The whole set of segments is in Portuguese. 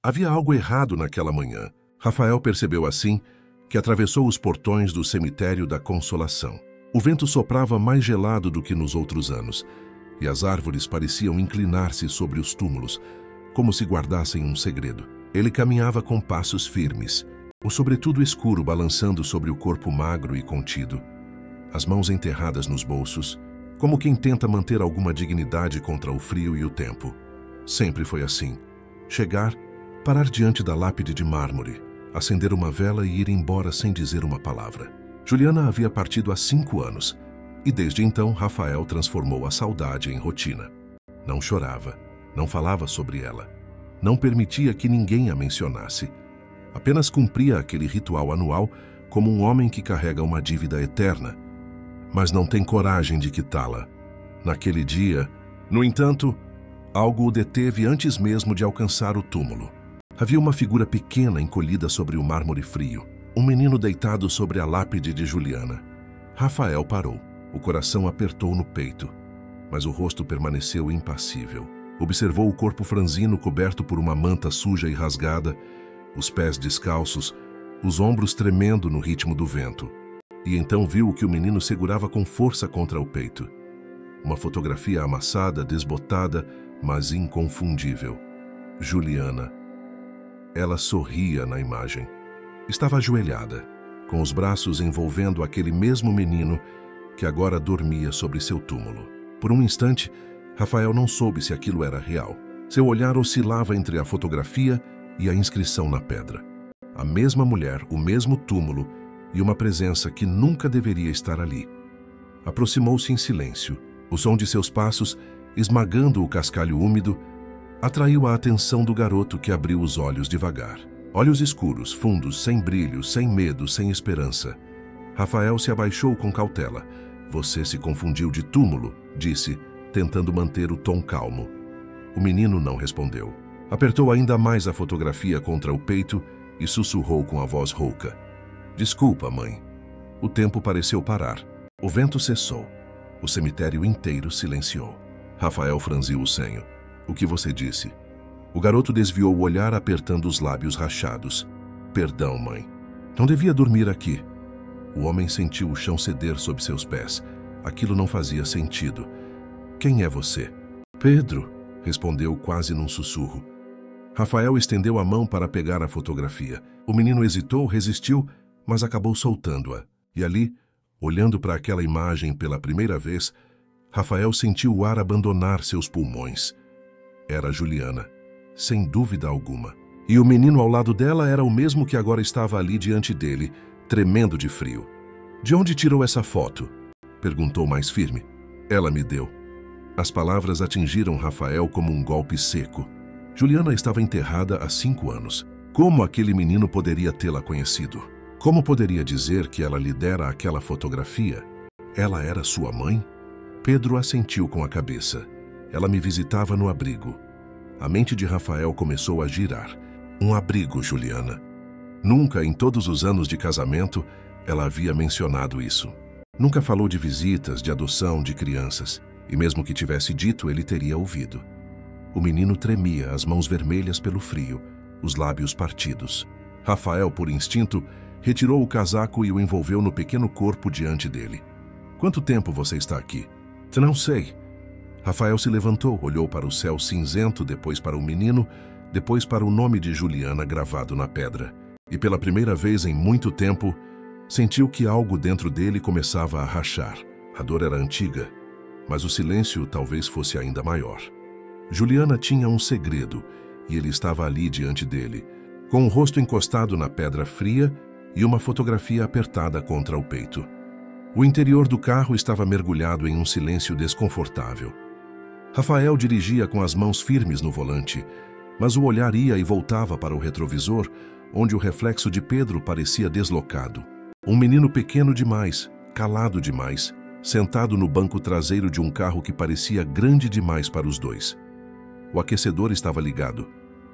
Havia algo errado naquela manhã. Rafael percebeu assim que atravessou os portões do cemitério da Consolação. O vento soprava mais gelado do que nos outros anos, e as árvores pareciam inclinar-se sobre os túmulos, como se guardassem um segredo. Ele caminhava com passos firmes, o sobretudo escuro balançando sobre o corpo magro e contido, as mãos enterradas nos bolsos, como quem tenta manter alguma dignidade contra o frio e o tempo. Sempre foi assim. Chegar, parar diante da lápide de mármore, acender uma vela e ir embora sem dizer uma palavra. Juliana havia partido há 5 anos, e desde então Rafael transformou a saudade em rotina. Não chorava, não falava sobre ela, não permitia que ninguém a mencionasse. Apenas cumpria aquele ritual anual como um homem que carrega uma dívida eterna, mas não tem coragem de quitá-la. Naquele dia, no entanto, algo o deteve antes mesmo de alcançar o túmulo. Havia uma figura pequena encolhida sobre o mármore frio, um menino deitado sobre a lápide de Juliana. Rafael parou. O coração apertou no peito, mas o rosto permaneceu impassível. Observou o corpo franzino coberto por uma manta suja e rasgada, os pés descalços, os ombros tremendo no ritmo do vento. E então viu o que o menino segurava com força contra o peito. Uma fotografia amassada, desbotada, mas inconfundível. Juliana. Ela sorria na imagem. Estava ajoelhada, com os braços envolvendo aquele mesmo menino que agora dormia sobre seu túmulo. Por um instante, Rafael não soube se aquilo era real. Seu olhar oscilava entre a fotografia e a inscrição na pedra. A mesma mulher, o mesmo túmulo e uma presença que nunca deveria estar ali. Aproximou-se em silêncio. O som de seus passos, esmagando o cascalho úmido, atraiu a atenção do garoto que abriu os olhos devagar. Olhos escuros, fundos, sem brilho, sem medo, sem esperança. Rafael se abaixou com cautela. Você se confundiu de túmulo, disse, tentando manter o tom calmo. O menino não respondeu. Apertou ainda mais a fotografia contra o peito e sussurrou com a voz rouca. Desculpa, mãe. O tempo pareceu parar. O vento cessou. O cemitério inteiro silenciou. Rafael franziu o senho. O que você disse? O garoto desviou o olhar apertando os lábios rachados. Perdão, mãe. Não devia dormir aqui. O homem sentiu o chão ceder sob seus pés. Aquilo não fazia sentido. Quem é você? Pedro, respondeu quase num sussurro. Rafael estendeu a mão para pegar a fotografia. O menino hesitou, resistiu, mas acabou soltando-a. E ali, olhando para aquela imagem pela primeira vez, Rafael sentiu o ar abandonar seus pulmões. Era Juliana, sem dúvida alguma. E o menino ao lado dela era o mesmo que agora estava ali diante dele, tremendo de frio. De onde tirou essa foto? Perguntou mais firme. Ela me deu. As palavras atingiram Rafael como um golpe seco. Juliana estava enterrada há 5 anos. Como aquele menino poderia tê-la conhecido? Como poderia dizer que ela lhe dera aquela fotografia? Ela era sua mãe? Pedro assentiu com a cabeça. Ela me visitava no abrigo. A mente de Rafael começou a girar. Um abrigo, Juliana. Nunca, em todos os anos de casamento, ela havia mencionado isso. Nunca falou de visitas, de adoção, de crianças. E mesmo que tivesse dito, ele teria ouvido. O menino tremia, as mãos vermelhas pelo frio, os lábios partidos. Rafael, por instinto, retirou o casaco e o envolveu no pequeno corpo diante dele. Quanto tempo você está aqui? Não sei. Rafael se levantou, olhou para o céu cinzento, depois para o menino, depois para o nome de Juliana gravado na pedra. E pela primeira vez em muito tempo, sentiu que algo dentro dele começava a rachar. A dor era antiga, mas o silêncio talvez fosse ainda maior. Juliana tinha um segredo, e ele estava ali diante dele, com o rosto encostado na pedra fria e uma fotografia apertada contra o peito. O interior do carro estava mergulhado em um silêncio desconfortável. Rafael dirigia com as mãos firmes no volante, mas o olhar ia e voltava para o retrovisor, onde o reflexo de Pedro parecia deslocado. Um menino pequeno demais, calado demais, sentado no banco traseiro de um carro que parecia grande demais para os dois. O aquecedor estava ligado,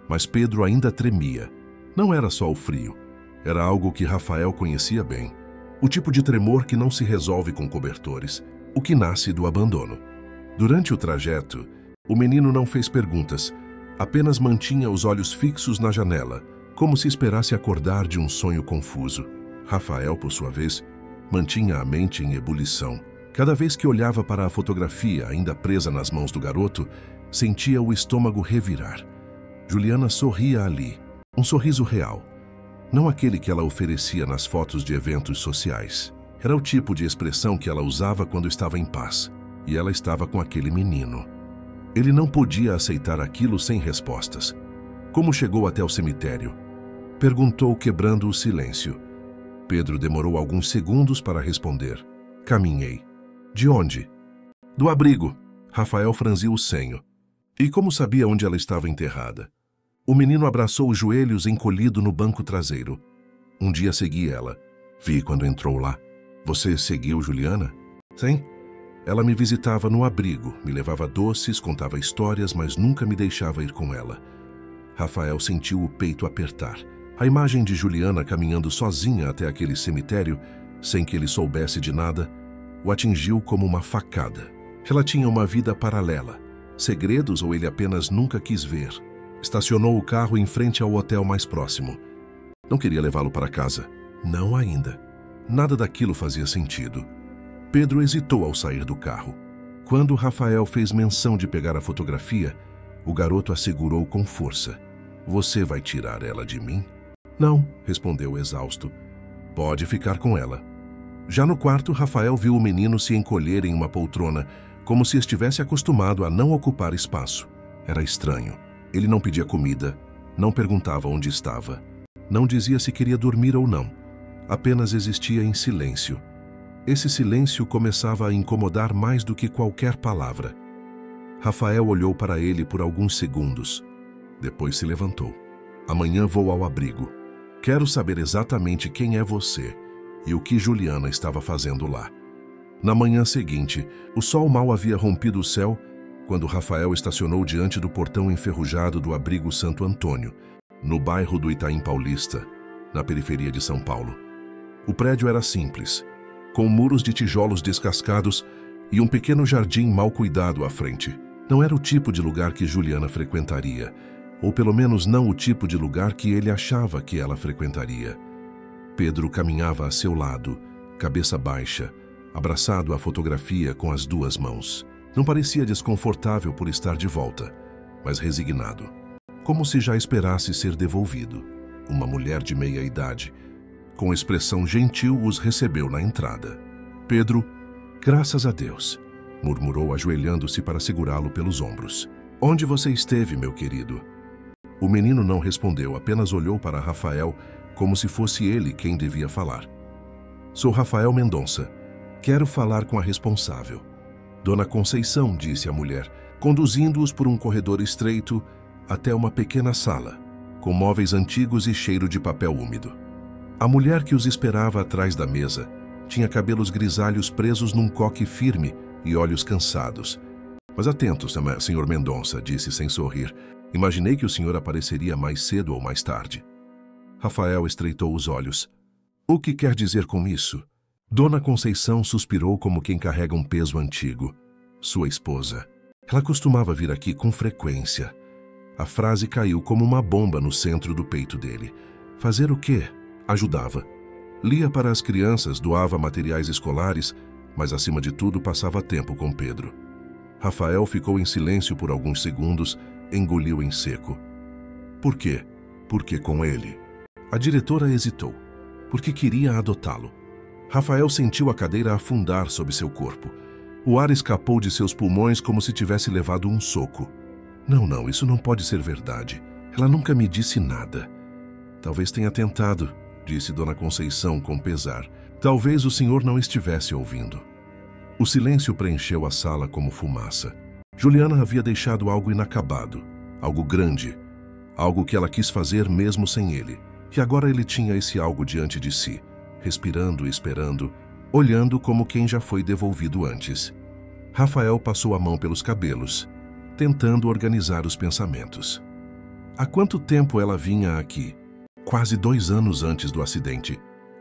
mas Pedro ainda tremia. Não era só o frio, era algo que Rafael conhecia bem. O tipo de tremor que não se resolve com cobertores, o que nasce do abandono. Durante o trajeto, o menino não fez perguntas, Apenas mantinha os olhos fixos na janela, como se esperasse acordar de um sonho confuso. Rafael, por sua vez, mantinha a mente em ebulição. Cada vez que olhava para a fotografia ainda presa nas mãos do garoto, sentia o estômago revirar. Juliana sorria ali, um sorriso real. Não aquele que ela oferecia nas fotos de eventos sociais. Era o tipo de expressão que ela usava quando estava em paz. E ela estava com aquele menino. Ele não podia aceitar aquilo sem respostas. Como chegou até o cemitério? Perguntou, quebrando o silêncio. Pedro demorou alguns segundos para responder. Caminhei. De onde? Do abrigo. Rafael franziu o senho. E como sabia onde ela estava enterrada? O menino abraçou os joelhos encolhido no banco traseiro. Um dia segui ela. Vi quando entrou lá. Você seguiu Juliana? Sim. Ela me visitava no abrigo, me levava doces, contava histórias, mas nunca me deixava ir com ela. Rafael sentiu o peito apertar. A imagem de Juliana caminhando sozinha até aquele cemitério, sem que ele soubesse de nada, o atingiu como uma facada. Ela tinha uma vida paralela. Segredos ou ele apenas nunca quis ver. Estacionou o carro em frente ao hotel mais próximo. Não queria levá-lo para casa. Não ainda. Nada daquilo fazia sentido. Pedro hesitou ao sair do carro. Quando Rafael fez menção de pegar a fotografia, o garoto assegurou com força. Você vai tirar ela de mim? Não, respondeu exausto. Pode ficar com ela. Já no quarto, Rafael viu o menino se encolher em uma poltrona, como se estivesse acostumado a não ocupar espaço. Era estranho. Ele não pedia comida, não perguntava onde estava, não dizia se queria dormir ou não. Apenas existia em silêncio. Esse silêncio começava a incomodar mais do que qualquer palavra. Rafael olhou para ele por alguns segundos. Depois se levantou. Amanhã vou ao abrigo. Quero saber exatamente quem é você e o que Juliana estava fazendo lá. Na manhã seguinte, o sol mal havia rompido o céu quando Rafael estacionou diante do portão enferrujado do abrigo Santo Antônio, no bairro do Itaim Paulista, na periferia de São Paulo. O prédio era simples, com muros de tijolos descascados e um pequeno jardim mal cuidado à frente. Não era o tipo de lugar que Juliana frequentaria, ou pelo menos não o tipo de lugar que ele achava que ela frequentaria. Pedro caminhava a seu lado, cabeça baixa, abraçado à fotografia com as duas mãos. Não parecia desconfortável por estar de volta, mas resignado, como se já esperasse ser devolvido. Uma mulher de meia idade, com expressão gentil, os recebeu na entrada. Pedro, graças a Deus, murmurou ajoelhando-se para segurá-lo pelos ombros. Onde você esteve, meu querido? O menino não respondeu, apenas olhou para Rafael como se fosse ele quem devia falar. Sou Rafael Mendonça. Quero falar com a responsável. Dona Conceição, disse a mulher, conduzindo-os por um corredor estreito até uma pequena sala, com móveis antigos e cheiro de papel úmido. A mulher que os esperava atrás da mesa tinha cabelos grisalhos presos num coque firme e olhos cansados. Mas atento, senhor Mendonça, disse sem sorrir. Imaginei que o senhor apareceria mais cedo ou mais tarde. Rafael estreitou os olhos. O que quer dizer com isso? Dona Conceição suspirou como quem carrega um peso antigo. Sua esposa. Ela costumava vir aqui com frequência. A frase caiu como uma bomba no centro do peito dele. Fazer o quê? Ajudava. Lia para as crianças, doava materiais escolares, mas acima de tudo passava tempo com Pedro. Rafael ficou em silêncio por alguns segundos, engoliu em seco. Por quê? Porque com ele. A diretora hesitou. Porque queria adotá-lo. Rafael sentiu a cadeira afundar sob seu corpo. O ar escapou de seus pulmões como se tivesse levado um soco. Não, isso não pode ser verdade. Ela nunca me disse nada. Talvez tenha tentado, disse Dona Conceição com pesar. Talvez o senhor não estivesse ouvindo. O silêncio preencheu a sala como fumaça. Juliana havia deixado algo inacabado, algo grande, algo que ela quis fazer mesmo sem ele. E agora ele tinha esse algo diante de si, respirando e esperando, olhando como quem já foi devolvido antes. Rafael passou a mão pelos cabelos, tentando organizar os pensamentos. Há quanto tempo ela vinha aqui? Quase 2 anos antes do acidente.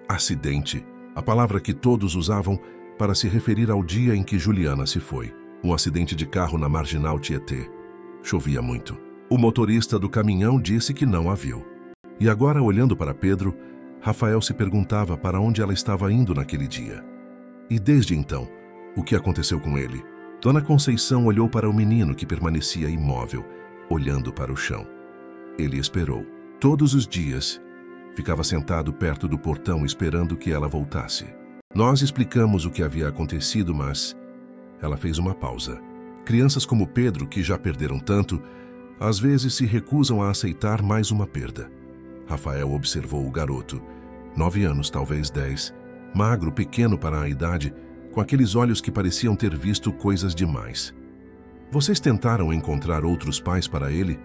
Acidente, a palavra que todos usavam para se referir ao dia em que Juliana se foi. Um acidente de carro na Marginal Tietê. Chovia muito. O motorista do caminhão disse que não a viu. E agora, olhando para Pedro, Rafael se perguntava para onde ela estava indo naquele dia. E desde então, o que aconteceu com ele? Dona Conceição olhou para o menino que permanecia imóvel, olhando para o chão. Ele esperou. Todos os dias, ficava sentado perto do portão esperando que ela voltasse. Nós explicamos o que havia acontecido, mas ela fez uma pausa. Crianças como Pedro, que já perderam tanto, às vezes se recusam a aceitar mais uma perda. Rafael observou o garoto, 9 anos, talvez 10, magro, pequeno para a idade, com aqueles olhos que pareciam ter visto coisas demais. Vocês tentaram encontrar outros pais para ele?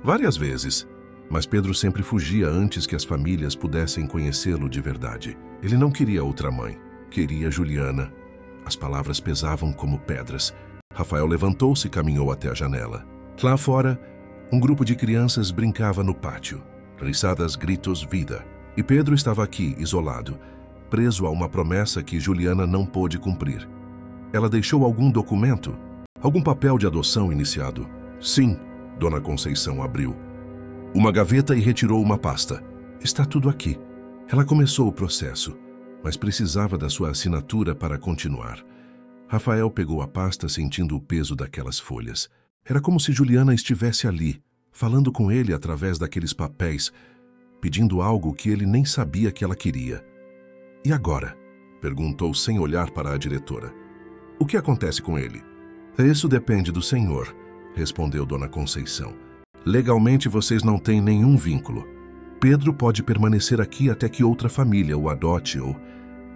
Várias vezes, mas Pedro sempre fugia antes que as famílias pudessem conhecê-lo de verdade. Ele não queria outra mãe, queria Juliana. As palavras pesavam como pedras. Rafael levantou-se e caminhou até a janela. Lá fora, um grupo de crianças brincava no pátio. Risadas, gritos, vida. E Pedro estava aqui, isolado, preso a uma promessa que Juliana não pôde cumprir. Ela deixou algum documento? Algum papel de adoção iniciado? Sim, Dona Conceição abriu uma gaveta e retirou uma pasta. Está tudo aqui. Ela começou o processo, mas precisava da sua assinatura para continuar. Rafael pegou a pasta sentindo o peso daquelas folhas. Era como se Juliana estivesse ali, falando com ele através daqueles papéis, pedindo algo que ele nem sabia que ela queria. E agora? Perguntou sem olhar para a diretora. O que acontece com ele? Isso depende do senhor, respondeu Dona Conceição. Legalmente vocês não têm nenhum vínculo. Pedro pode permanecer aqui até que outra família o adote ou...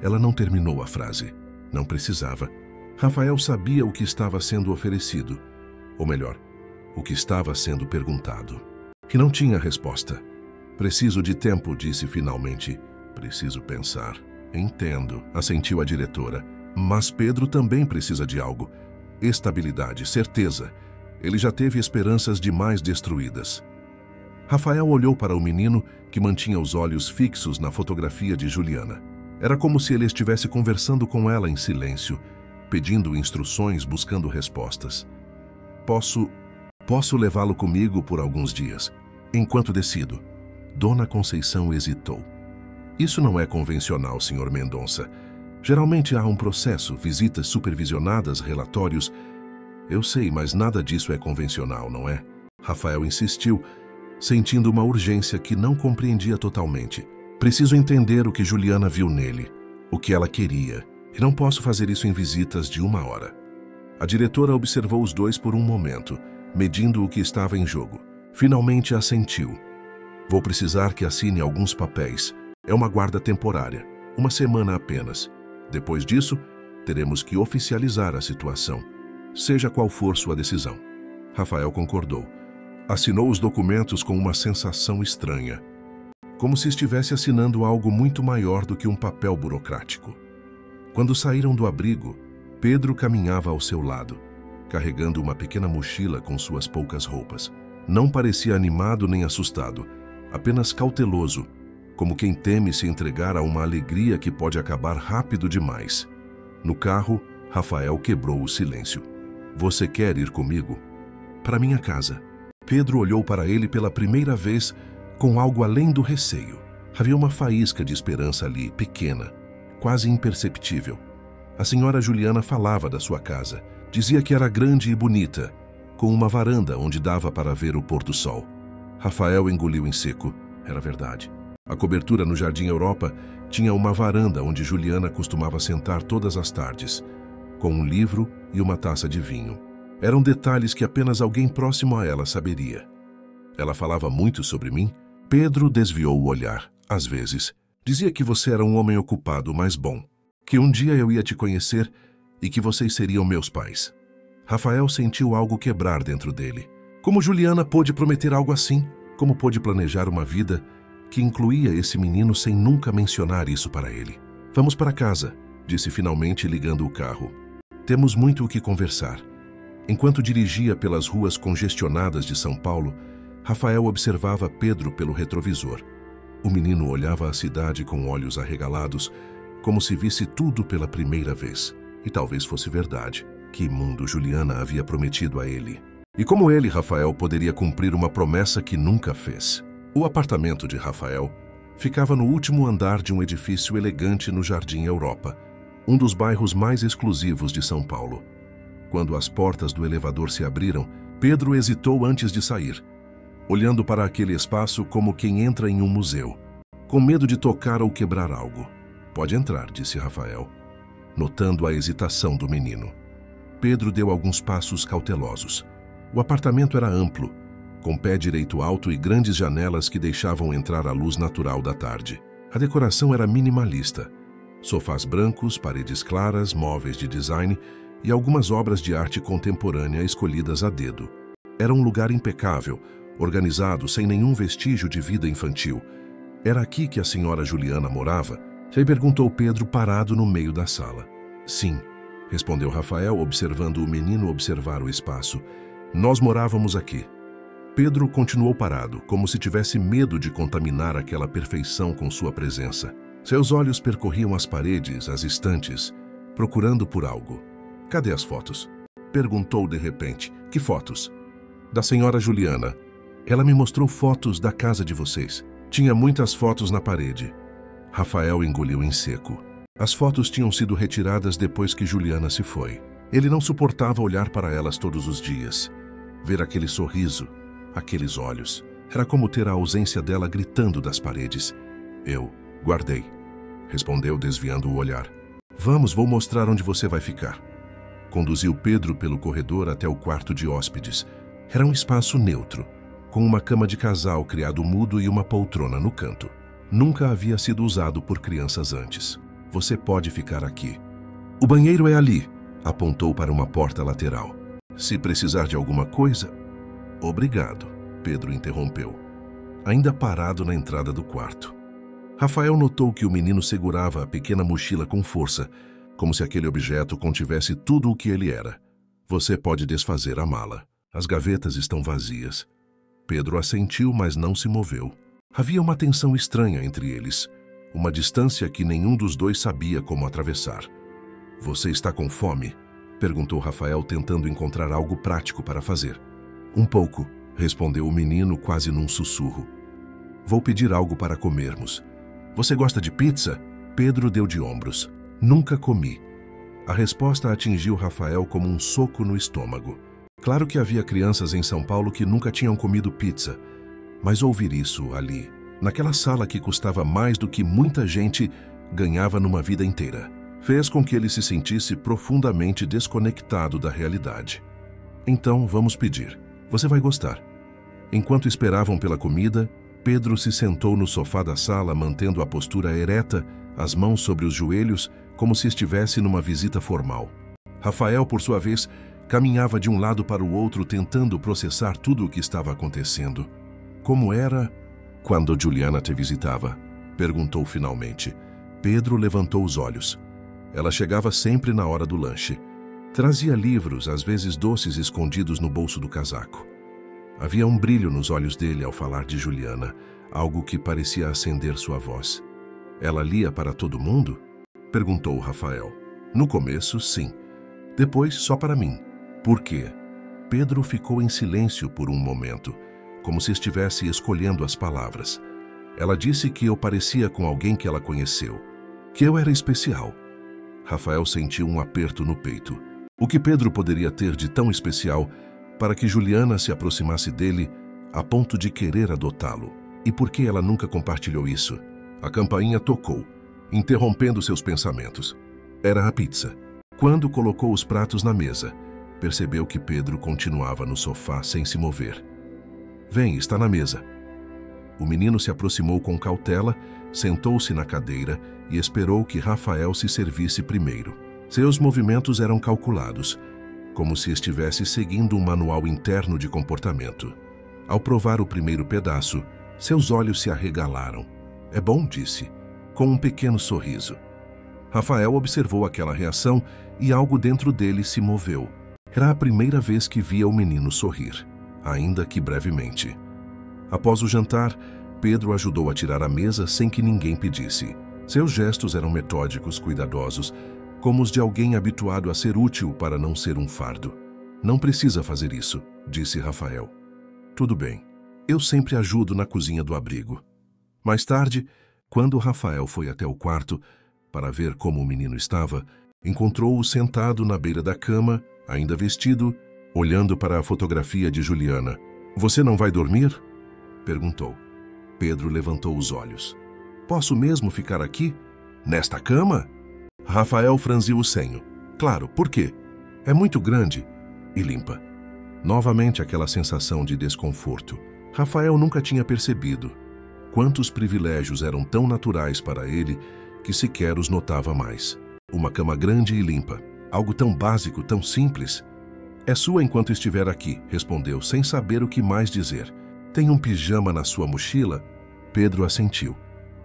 Ela não terminou a frase. Não precisava. Rafael sabia o que estava sendo oferecido. Ou melhor, o que estava sendo perguntado. E não tinha resposta. Preciso de tempo, disse finalmente. Preciso pensar. Entendo, assentiu a diretora. Mas Pedro também precisa de algo. Estabilidade, certeza. Ele já teve esperanças demais destruídas. Rafael olhou para o menino que mantinha os olhos fixos na fotografia de Juliana. Era como se ele estivesse conversando com ela em silêncio, pedindo instruções, buscando respostas. Posso levá-lo comigo por alguns dias, enquanto decido. Dona Conceição hesitou. Isso não é convencional, Sr. Mendonça. Geralmente há um processo, visitas supervisionadas, relatórios. Eu sei, mas nada disso é convencional, não é? Rafael insistiu, sentindo uma urgência que não compreendia totalmente. Preciso entender o que Juliana viu nele, o que ela queria, e não posso fazer isso em visitas de 1 hora. A diretora observou os dois por um momento, medindo o que estava em jogo. Finalmente assentiu. Vou precisar que assine alguns papéis. É uma guarda temporária, 1 semana apenas. Depois disso, teremos que oficializar a situação, seja qual for sua decisão. Rafael concordou. Assinou os documentos com uma sensação estranha, como se estivesse assinando algo muito maior do que um papel burocrático. Quando saíram do abrigo, Pedro caminhava ao seu lado, carregando uma pequena mochila com suas poucas roupas. Não parecia animado nem assustado, apenas cauteloso, como quem teme se entregar a uma alegria que pode acabar rápido demais. No carro, Rafael quebrou o silêncio. Você quer ir comigo? Para minha casa. Pedro olhou para ele pela primeira vez com algo além do receio. Havia uma faísca de esperança ali, pequena, quase imperceptível. A senhora Juliana falava da sua casa. Dizia que era grande e bonita, com uma varanda onde dava para ver o pôr-do-sol. Rafael engoliu em seco. Era verdade. A cobertura no Jardim Europa tinha uma varanda onde Juliana costumava sentar todas as tardes, com um livro e uma taça de vinho. Eram detalhes que apenas alguém próximo a ela saberia. Ela falava muito sobre mim? Pedro desviou o olhar. Às vezes, dizia que você era um homem ocupado, mas bom. Que um dia eu ia te conhecer e que vocês seriam meus pais. Rafael sentiu algo quebrar dentro dele. Como Juliana pôde prometer algo assim? Como pôde planejar uma vida que incluía esse menino sem nunca mencionar isso para ele? Vamos para casa, disse finalmente ligando o carro. Temos muito o que conversar. Enquanto dirigia pelas ruas congestionadas de São Paulo, Rafael observava Pedro pelo retrovisor. O menino olhava a cidade com olhos arregalados, como se visse tudo pela primeira vez. E talvez fosse verdade. Que mundo Juliana havia prometido a ele. E como ele, Rafael, poderia cumprir uma promessa que nunca fez? O apartamento de Rafael ficava no último andar de um edifício elegante no Jardim Europa, um dos bairros mais exclusivos de São Paulo. Quando as portas do elevador se abriram, Pedro hesitou antes de sair, olhando para aquele espaço como quem entra em um museu, com medo de tocar ou quebrar algo. "Pode entrar", disse Rafael, notando a hesitação do menino. Pedro deu alguns passos cautelosos. O apartamento era amplo, com pé direito alto e grandes janelas que deixavam entrar a luz natural da tarde. A decoração era minimalista. Sofás brancos, paredes claras, móveis de design e algumas obras de arte contemporânea escolhidas a dedo. Era um lugar impecável, organizado sem nenhum vestígio de vida infantil. "Era aqui que a senhora Juliana morava?" perguntou Pedro, parado no meio da sala. "Sim", respondeu Rafael, observando o menino observar o espaço. "Nós morávamos aqui." Pedro continuou parado, como se tivesse medo de contaminar aquela perfeição com sua presença. Seus olhos percorriam as paredes, as estantes, procurando por algo. "Cadê as fotos?" perguntou de repente. "Que fotos?" "Da senhora Juliana. Ela me mostrou fotos da casa de vocês. Tinha muitas fotos na parede." Rafael engoliu em seco. As fotos tinham sido retiradas depois que Juliana se foi. Ele não suportava olhar para elas todos os dias. Ver aquele sorriso, aqueles olhos. Era como ter a ausência dela gritando das paredes. "Eu guardei", respondeu, desviando o olhar. "Vamos, vou mostrar onde você vai ficar." Conduziu Pedro pelo corredor até o quarto de hóspedes. Era um espaço neutro, com uma cama de casal criado mudo e uma poltrona no canto. Nunca havia sido usado por crianças antes. "Você pode ficar aqui. O banheiro é ali", apontou para uma porta lateral. "Se precisar de alguma coisa..." "Obrigado", Pedro interrompeu, ainda parado na entrada do quarto. Rafael notou que o menino segurava a pequena mochila com força, como se aquele objeto contivesse tudo o que ele era. "Você pode desfazer a mala. As gavetas estão vazias." Pedro assentiu, mas não se moveu. Havia uma tensão estranha entre eles, uma distância que nenhum dos dois sabia como atravessar. "Você está com fome?" perguntou Rafael, tentando encontrar algo prático para fazer. "Um pouco", respondeu o menino quase num sussurro. "Vou pedir algo para comermos." "Você gosta de pizza?" Pedro deu de ombros. "Nunca comi." A resposta atingiu Rafael como um soco no estômago. Claro que havia crianças em São Paulo que nunca tinham comido pizza, mas ouvir isso ali, naquela sala que custava mais do que muita gente ganhava numa vida inteira, fez com que ele se sentisse profundamente desconectado da realidade. "Então, vamos pedir. Você vai gostar." Enquanto esperavam pela comida, Pedro se sentou no sofá da sala, mantendo a postura ereta, as mãos sobre os joelhos, como se estivesse numa visita formal. Rafael, por sua vez, caminhava de um lado para o outro, tentando processar tudo o que estava acontecendo. "Como era quando Juliana te visitava?" perguntou finalmente. Pedro levantou os olhos. Ela chegava sempre na hora do lanche. Trazia livros, às vezes doces, escondidos no bolso do casaco. Havia um brilho nos olhos dele ao falar de Juliana, algo que parecia acender sua voz. "Ela lia para todo mundo?" perguntou Rafael. "No começo, sim. Depois, só para mim." "Por quê?" Pedro ficou em silêncio por um momento, como se estivesse escolhendo as palavras. "Ela disse que eu parecia com alguém que ela conheceu, que eu era especial." Rafael sentiu um aperto no peito. O que Pedro poderia ter de tão especial para que Juliana se aproximasse dele a ponto de querer adotá-lo? E por que ela nunca compartilhou isso? A campainha tocou, interrompendo seus pensamentos. Era a pizza. Quando colocou os pratos na mesa, percebeu que Pedro continuava no sofá sem se mover. "Vem, está na mesa." O menino se aproximou com cautela, sentou-se na cadeira e esperou que Rafael se servisse primeiro. Seus movimentos eram calculados, como se estivesse seguindo um manual interno de comportamento. Ao provar o primeiro pedaço, seus olhos se arregalaram. "É bom", disse, com um pequeno sorriso. Rafael observou aquela reação e algo dentro dele se moveu. Era a primeira vez que via o menino sorrir, ainda que brevemente. Após o jantar, Pedro ajudou a tirar a mesa sem que ninguém pedisse. Seus gestos eram metódicos, cuidadosos, como os de alguém habituado a ser útil para não ser um fardo. "Não precisa fazer isso", disse Rafael. Tudo bem. Eu sempre ajudo na cozinha do abrigo. Mais tarde, quando Rafael foi até o quarto para ver como o menino estava, encontrou-o sentado na beira da cama, ainda vestido, olhando para a fotografia de Juliana. Você não vai dormir? Perguntou. Pedro levantou os olhos. Posso mesmo ficar aqui? Nesta cama? Rafael franziu o senho. Claro, por quê? É muito grande e limpa. Novamente aquela sensação de desconforto. Rafael nunca tinha percebido quantos privilégios eram tão naturais para ele que sequer os notava mais. Uma cama grande e limpa. Algo tão básico, tão simples. É sua enquanto estiver aqui, respondeu, sem saber o que mais dizer. Tem um pijama na sua mochila? Pedro assentiu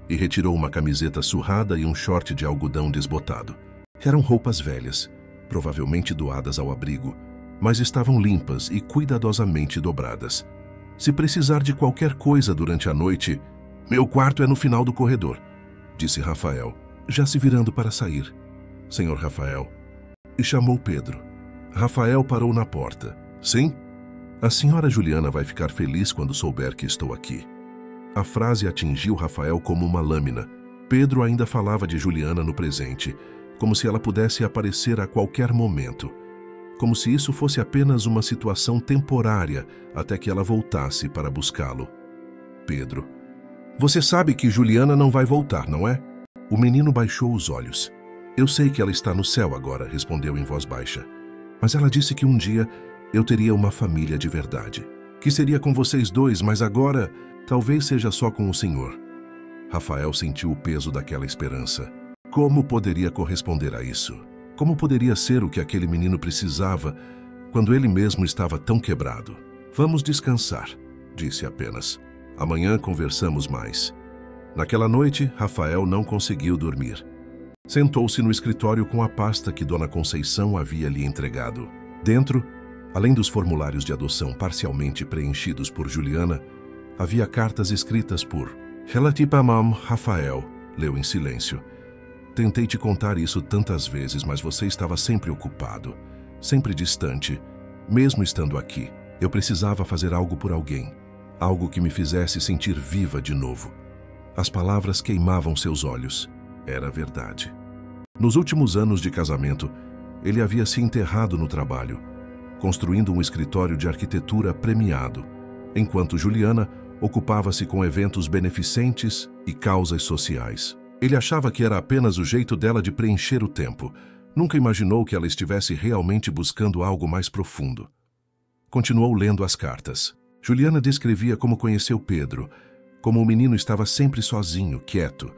e retirou uma camiseta surrada e um short de algodão desbotado. Eram roupas velhas, provavelmente doadas ao abrigo, mas estavam limpas e cuidadosamente dobradas. Se precisar de qualquer coisa durante a noite, meu quarto é no final do corredor, disse Rafael, já se virando para sair. Senhor Rafael. E chamou Pedro. Rafael parou na porta. Sim? A senhora Juliana vai ficar feliz quando souber que estou aqui. A frase atingiu Rafael como uma lâmina. Pedro ainda falava de Juliana no presente, como se ela pudesse aparecer a qualquer momento. Como se isso fosse apenas uma situação temporária até que ela voltasse para buscá-lo. Pedro. Você sabe que Juliana não vai voltar, não é? O menino baixou os olhos. Eu sei que ela está no céu agora, respondeu em voz baixa. Mas ela disse que um dia eu teria uma família de verdade. Que seria com vocês dois, mas agora talvez seja só com o senhor. Rafael sentiu o peso daquela esperança. Como poderia corresponder a isso? Como poderia ser o que aquele menino precisava quando ele mesmo estava tão quebrado? Vamos descansar, disse apenas. Amanhã conversamos mais. Naquela noite, Rafael não conseguiu dormir. Sentou-se no escritório com a pasta que Dona Conceição havia lhe entregado. Dentro, além dos formulários de adoção parcialmente preenchidos por Juliana, havia cartas escritas por Relativamam Rafael, leu em silêncio. Tentei te contar isso tantas vezes, mas você estava sempre ocupado, sempre distante. Mesmo estando aqui, eu precisava fazer algo por alguém, algo que me fizesse sentir viva de novo. As palavras queimavam seus olhos. Era verdade. Nos últimos anos de casamento, ele havia se enterrado no trabalho, construindo um escritório de arquitetura premiado, enquanto Juliana ocupava-se com eventos beneficentes e causas sociais. Ele achava que era apenas o jeito dela de preencher o tempo. Nunca imaginou que ela estivesse realmente buscando algo mais profundo. Continuou lendo as cartas. Juliana descrevia como conheceu Pedro, como o menino estava sempre sozinho, quieto,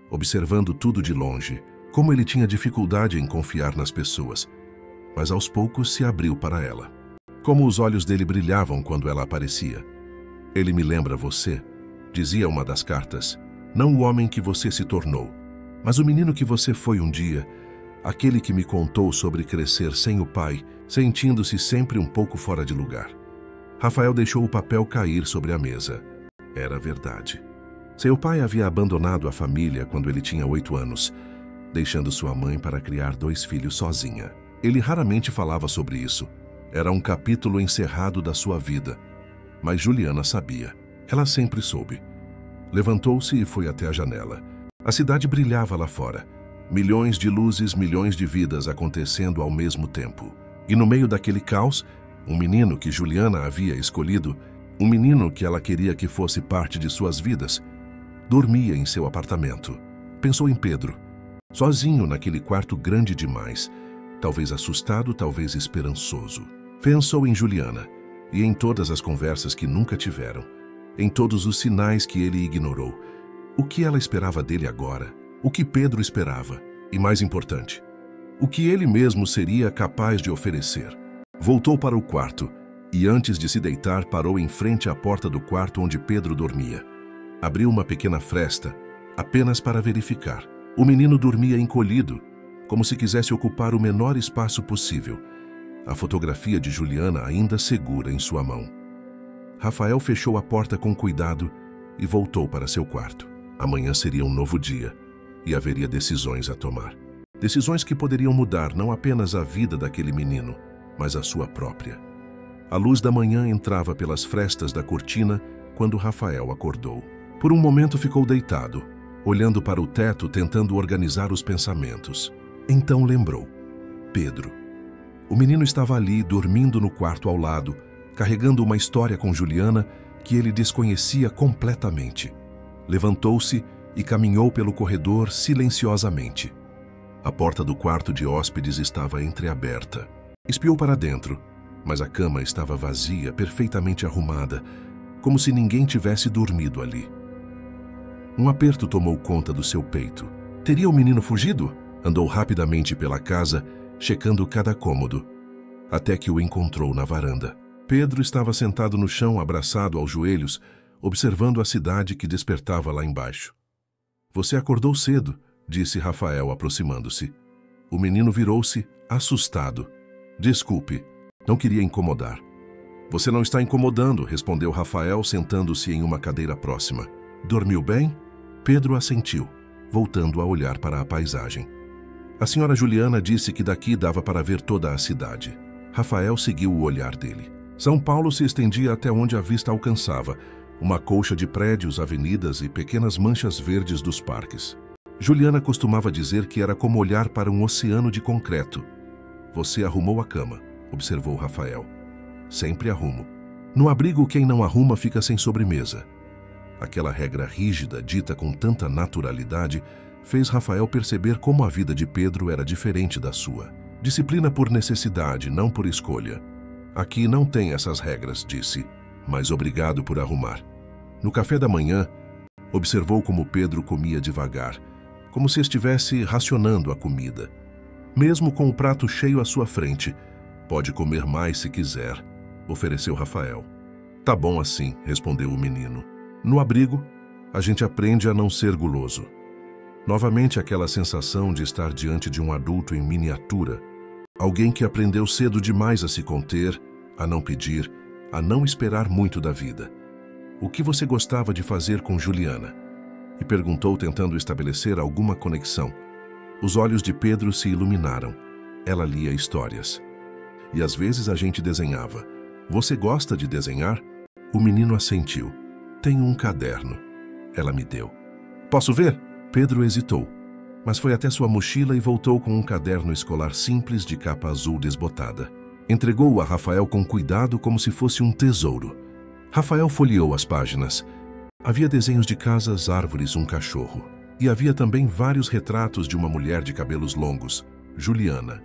observando tudo de longe, como ele tinha dificuldade em confiar nas pessoas, mas aos poucos se abriu para ela. Como os olhos dele brilhavam quando ela aparecia. Ele me lembra você, dizia uma das cartas, não o homem que você se tornou, mas o menino que você foi um dia, aquele que me contou sobre crescer sem o pai, sentindo-se sempre um pouco fora de lugar. Rafael deixou o papel cair sobre a mesa. Era verdade. Seu pai havia abandonado a família quando ele tinha 8 anos, deixando sua mãe para criar 2 filhos sozinha. Ele raramente falava sobre isso. Era um capítulo encerrado da sua vida. Mas Juliana sabia. Ela sempre soube. Levantou-se e foi até a janela. A cidade brilhava lá fora. Milhões de luzes, milhões de vidas acontecendo ao mesmo tempo. E no meio daquele caos, um menino que Juliana havia escolhido, um menino que ela queria que fosse parte de suas vidas, dormia em seu apartamento. Pensou em Pedro, sozinho naquele quarto grande demais, talvez assustado, talvez esperançoso. Pensou em Juliana e em todas as conversas que nunca tiveram, em todos os sinais que ele ignorou. O que ela esperava dele agora? O que Pedro esperava? E mais importante, o que ele mesmo seria capaz de oferecer? Voltou para o quarto e, antes de se deitar, parou em frente à porta do quarto onde Pedro dormia. Abriu uma pequena fresta, apenas para verificar. O menino dormia encolhido, como se quisesse ocupar o menor espaço possível. A fotografia de Juliana ainda segura em sua mão. Rafael fechou a porta com cuidado e voltou para seu quarto. Amanhã seria um novo dia e haveria decisões a tomar. Decisões que poderiam mudar não apenas a vida daquele menino, mas a sua própria. A luz da manhã entrava pelas frestas da cortina quando Rafael acordou. Por um momento ficou deitado, olhando para o teto, tentando organizar os pensamentos. Então lembrou. Pedro. O menino estava ali, dormindo no quarto ao lado, carregando uma história com Juliana que ele desconhecia completamente. Levantou-se e caminhou pelo corredor silenciosamente. A porta do quarto de hóspedes estava entreaberta. Espiou para dentro, mas a cama estava vazia, perfeitamente arrumada, como se ninguém tivesse dormido ali. Um aperto tomou conta do seu peito. Teria o menino fugido? Andou rapidamente pela casa, checando cada cômodo, até que o encontrou na varanda. Pedro estava sentado no chão, abraçado aos joelhos, observando a cidade que despertava lá embaixo. Você acordou cedo, disse Rafael, aproximando-se. O menino virou-se, assustado. Desculpe, não queria incomodar. Você não está incomodando, respondeu Rafael, sentando-se em uma cadeira próxima. Dormiu bem? Pedro assentiu, voltando a olhar para a paisagem. A senhora Juliana disse que daqui dava para ver toda a cidade. Rafael seguiu o olhar dele. São Paulo se estendia até onde a vista alcançava, uma colcha de prédios, avenidas e pequenas manchas verdes dos parques. Juliana costumava dizer que era como olhar para um oceano de concreto. Você arrumou a cama, observou Rafael. Sempre arrumo. No abrigo, quem não arruma fica sem sobremesa. Aquela regra rígida, dita com tanta naturalidade, fez Rafael perceber como a vida de Pedro era diferente da sua. Disciplina por necessidade, não por escolha. Aqui não tem essas regras, disse, mas obrigado por arrumar. No café da manhã, observou como Pedro comia devagar, como se estivesse racionando a comida. Mesmo com o prato cheio à sua frente, pode comer mais se quiser, ofereceu Rafael. Tá bom assim, respondeu o menino. No abrigo, a gente aprende a não ser guloso. Novamente aquela sensação de estar diante de um adulto em miniatura, alguém que aprendeu cedo demais a se conter, a não pedir, a não esperar muito da vida. O que você gostava de fazer com Juliana? E perguntou, tentando estabelecer alguma conexão. Os olhos de Pedro se iluminaram. Ela lia histórias. E às vezes a gente desenhava. Você gosta de desenhar? O menino assentiu. Tenho um caderno. Ela me deu. Posso ver? Pedro hesitou, mas foi até sua mochila e voltou com um caderno escolar simples de capa azul desbotada. Entregou-o a Rafael com cuidado, como se fosse um tesouro. Rafael folheou as páginas. Havia desenhos de casas, árvores, um cachorro. E havia também vários retratos de uma mulher de cabelos longos, Juliana.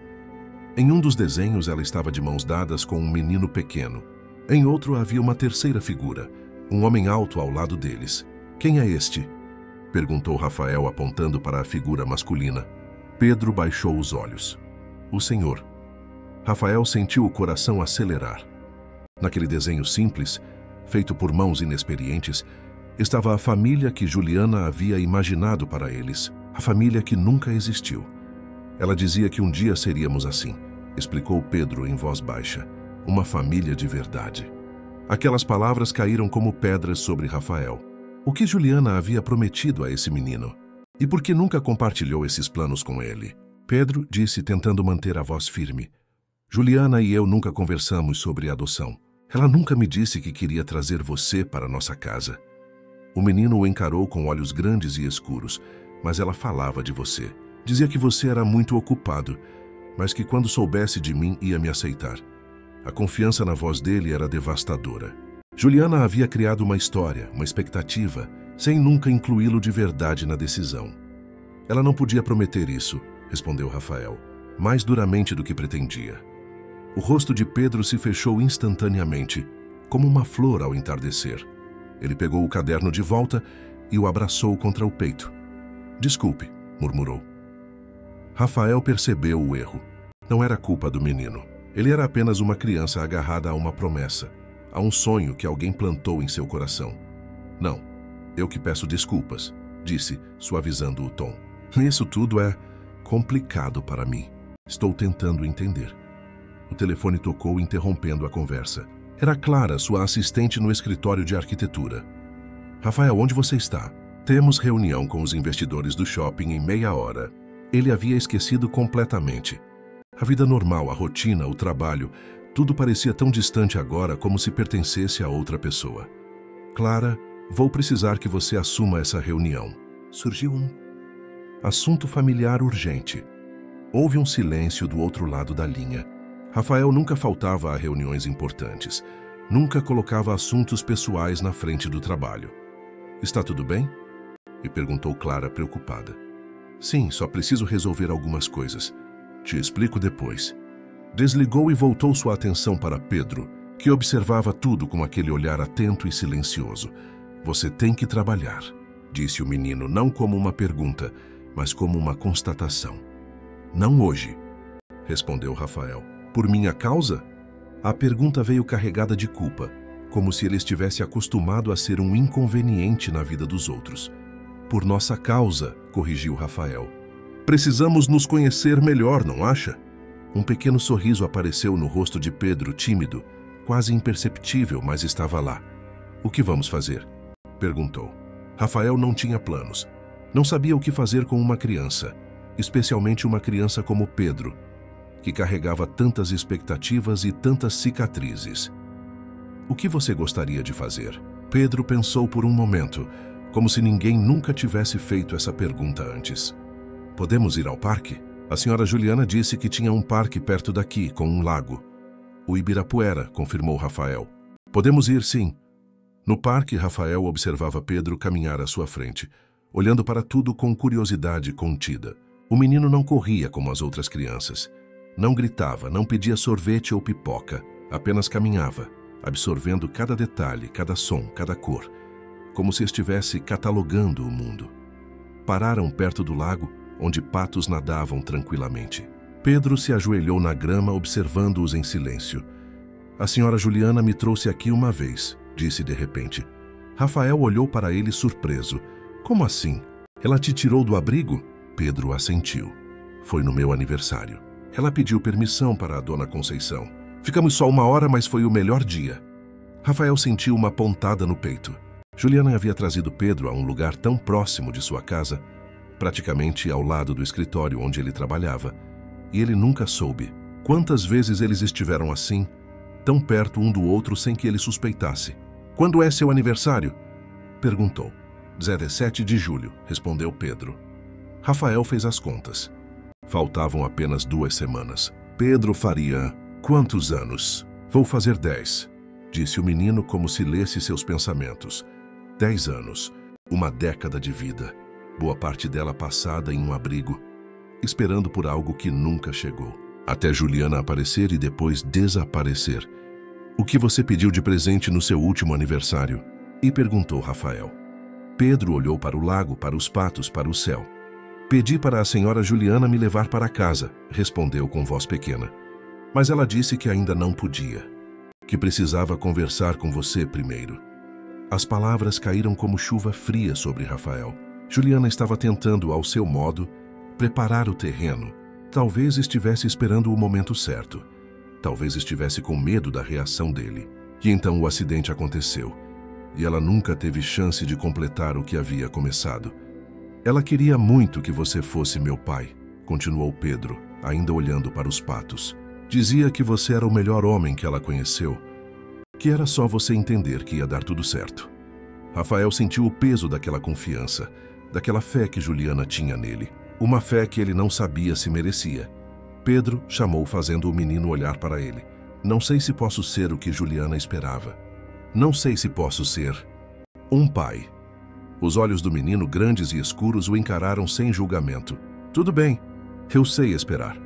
Em um dos desenhos, ela estava de mãos dadas com um menino pequeno. Em outro, havia uma terceira figura, um homem alto ao lado deles. Quem é este? Perguntou Rafael, apontando para a figura masculina. Pedro baixou os olhos. O senhor. Rafael sentiu o coração acelerar. Naquele desenho simples, feito por mãos inexperientes, estava a família que Juliana havia imaginado para eles, a família que nunca existiu. Ela dizia que um dia seríamos assim, explicou Pedro em voz baixa. Uma família de verdade. Aquelas palavras caíram como pedras sobre Rafael. O que Juliana havia prometido a esse menino? E por que nunca compartilhou esses planos com ele? Pedro disse, tentando manter a voz firme. Juliana e eu nunca conversamos sobre adoção. Ela nunca me disse que queria trazer você para nossa casa. O menino o encarou com olhos grandes e escuros, mas ela falava de você. Dizia que você era muito ocupado, mas que quando soubesse de mim ia me aceitar. A confiança na voz dele era devastadora. Juliana havia criado uma história, uma expectativa, sem nunca incluí-lo de verdade na decisão. Ela não podia prometer isso, respondeu Rafael, mais duramente do que pretendia. O rosto de Pedro se fechou instantaneamente, como uma flor ao entardecer. Ele pegou o caderno de volta e o abraçou contra o peito. Desculpe, murmurou. Rafael percebeu o erro. Não era culpa do menino. Ele era apenas uma criança agarrada a uma promessa, a um sonho que alguém plantou em seu coração. Não, eu que peço desculpas, disse, suavizando o tom. Isso tudo é complicado para mim. Estou tentando entender. O telefone tocou, interrompendo a conversa. Era Clara, sua assistente no escritório de arquitetura. Rafael, onde você está? Temos reunião com os investidores do shopping em meia hora. Ele havia esquecido completamente. A vida normal, a rotina, o trabalho, Tudo parecia tão distante agora, como se pertencesse a outra pessoa. Clara, vou precisar que você assuma essa reunião. Surgiu um assunto familiar urgente. Houve um silêncio do outro lado da linha. Rafael nunca faltava a reuniões importantes. Nunca colocava assuntos pessoais na frente do trabalho. Está tudo bem? E perguntou Clara, preocupada. Sim, só preciso resolver algumas coisas. Te explico depois. Desligou e voltou sua atenção para Pedro, que observava tudo com aquele olhar atento e silencioso. Você tem que trabalhar, disse o menino, não como uma pergunta, mas como uma constatação. Não hoje, respondeu Rafael. Por minha causa? A pergunta veio carregada de culpa, como se ele estivesse acostumado a ser um inconveniente na vida dos outros. Por nossa causa, corrigiu Rafael. Precisamos nos conhecer melhor, não acha? Um pequeno sorriso apareceu no rosto de Pedro, tímido, quase imperceptível, mas estava lá. O que vamos fazer? Perguntou. Rafael não tinha planos. Não sabia o que fazer com uma criança, especialmente uma criança como Pedro, que carregava tantas expectativas e tantas cicatrizes. O que você gostaria de fazer? Pedro pensou por um momento, como se ninguém nunca tivesse feito essa pergunta antes. Podemos ir ao parque? A senhora Juliana disse que tinha um parque perto daqui, com um lago. O Ibirapuera, confirmou Rafael. Podemos ir, sim. No parque, Rafael observava Pedro caminhar à sua frente, olhando para tudo com curiosidade contida. O menino não corria como as outras crianças. Não gritava, não pedia sorvete ou pipoca, apenas caminhava, absorvendo cada detalhe, cada som, cada cor, como se estivesse catalogando o mundo. Pararam perto do lago, onde patos nadavam tranquilamente. Pedro se ajoelhou na grama, observando-os em silêncio. A senhora Juliana me trouxe aqui uma vez, disse de repente. Rafael olhou para ele surpreso. Como assim? Ela te tirou do abrigo? Pedro assentiu. Foi no meu aniversário. Ela pediu permissão para a dona Conceição. Ficamos só 1 hora, mas foi o melhor dia. Rafael sentiu uma pontada no peito. Juliana havia trazido Pedro a um lugar tão próximo de sua casa, praticamente ao lado do escritório onde ele trabalhava, e ele nunca soube. Quantas vezes eles estiveram assim, tão perto um do outro sem que ele suspeitasse. Quando é seu aniversário? Perguntou. 17 de julho, respondeu Pedro. Rafael fez as contas. Faltavam apenas 2 semanas. Pedro faria quantos anos? Vou fazer 10, disse o menino como se lesse seus pensamentos. 10 anos, uma década de vida, boa parte dela passada em um abrigo, esperando por algo que nunca chegou. Até Juliana aparecer e depois desaparecer. O que você pediu de presente no seu último aniversário? E perguntou Rafael. Pedro olhou para o lago, para os patos, para o céu. Pedi para a senhora Juliana me levar para casa, respondeu com voz pequena. Mas ela disse que ainda não podia, que precisava conversar com você primeiro. As palavras caíram como chuva fria sobre Rafael. Juliana estava tentando, ao seu modo, preparar o terreno. Talvez estivesse esperando o momento certo. Talvez estivesse com medo da reação dele. E então o acidente aconteceu. E ela nunca teve chance de completar o que havia começado. Ela queria muito que você fosse meu pai, continuou Pedro, ainda olhando para os patos. Dizia que você era o melhor homem que ela conheceu, que era só você entender que ia dar tudo certo. Rafael sentiu o peso daquela confiança, daquela fé que Juliana tinha nele, uma fé que ele não sabia se merecia. Pedro chamou, fazendo o menino olhar para ele. Não sei se posso ser o que Juliana esperava. Não sei se posso ser um pai. Os olhos do menino, grandes e escuros, o encararam sem julgamento. Tudo bem, eu sei esperar.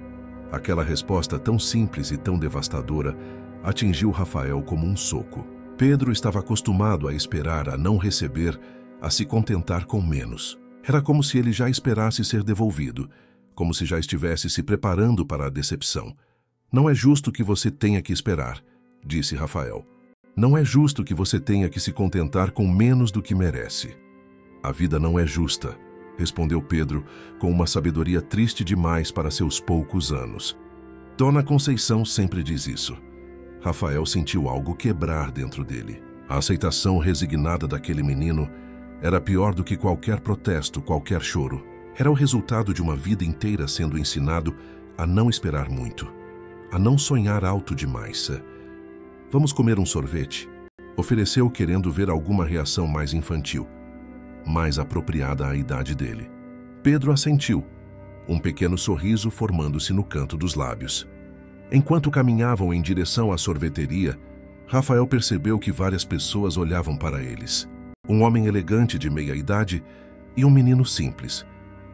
Aquela resposta tão simples e tão devastadora atingiu Rafael como um soco. Pedro estava acostumado a esperar, a não receber, a se contentar com menos. Era como se ele já esperasse ser devolvido, como se já estivesse se preparando para a decepção. Não é justo que você tenha que esperar, disse Rafael. Não é justo que você tenha que se contentar com menos do que merece. A vida não é justa, respondeu Pedro com uma sabedoria triste demais para seus poucos anos. Dona Conceição sempre diz isso. Rafael sentiu algo quebrar dentro dele. A aceitação resignada daquele menino era pior do que qualquer protesto, qualquer choro. Era o resultado de uma vida inteira sendo ensinado a não esperar muito, a não sonhar alto demais. Vamos comer um sorvete? Ofereceu, querendo ver alguma reação mais infantil, mais apropriada à idade dele. Pedro assentiu, um pequeno sorriso formando-se no canto dos lábios. Enquanto caminhavam em direção à sorveteria, Rafael percebeu que várias pessoas olhavam para eles. Um homem elegante de meia-idade e um menino simples,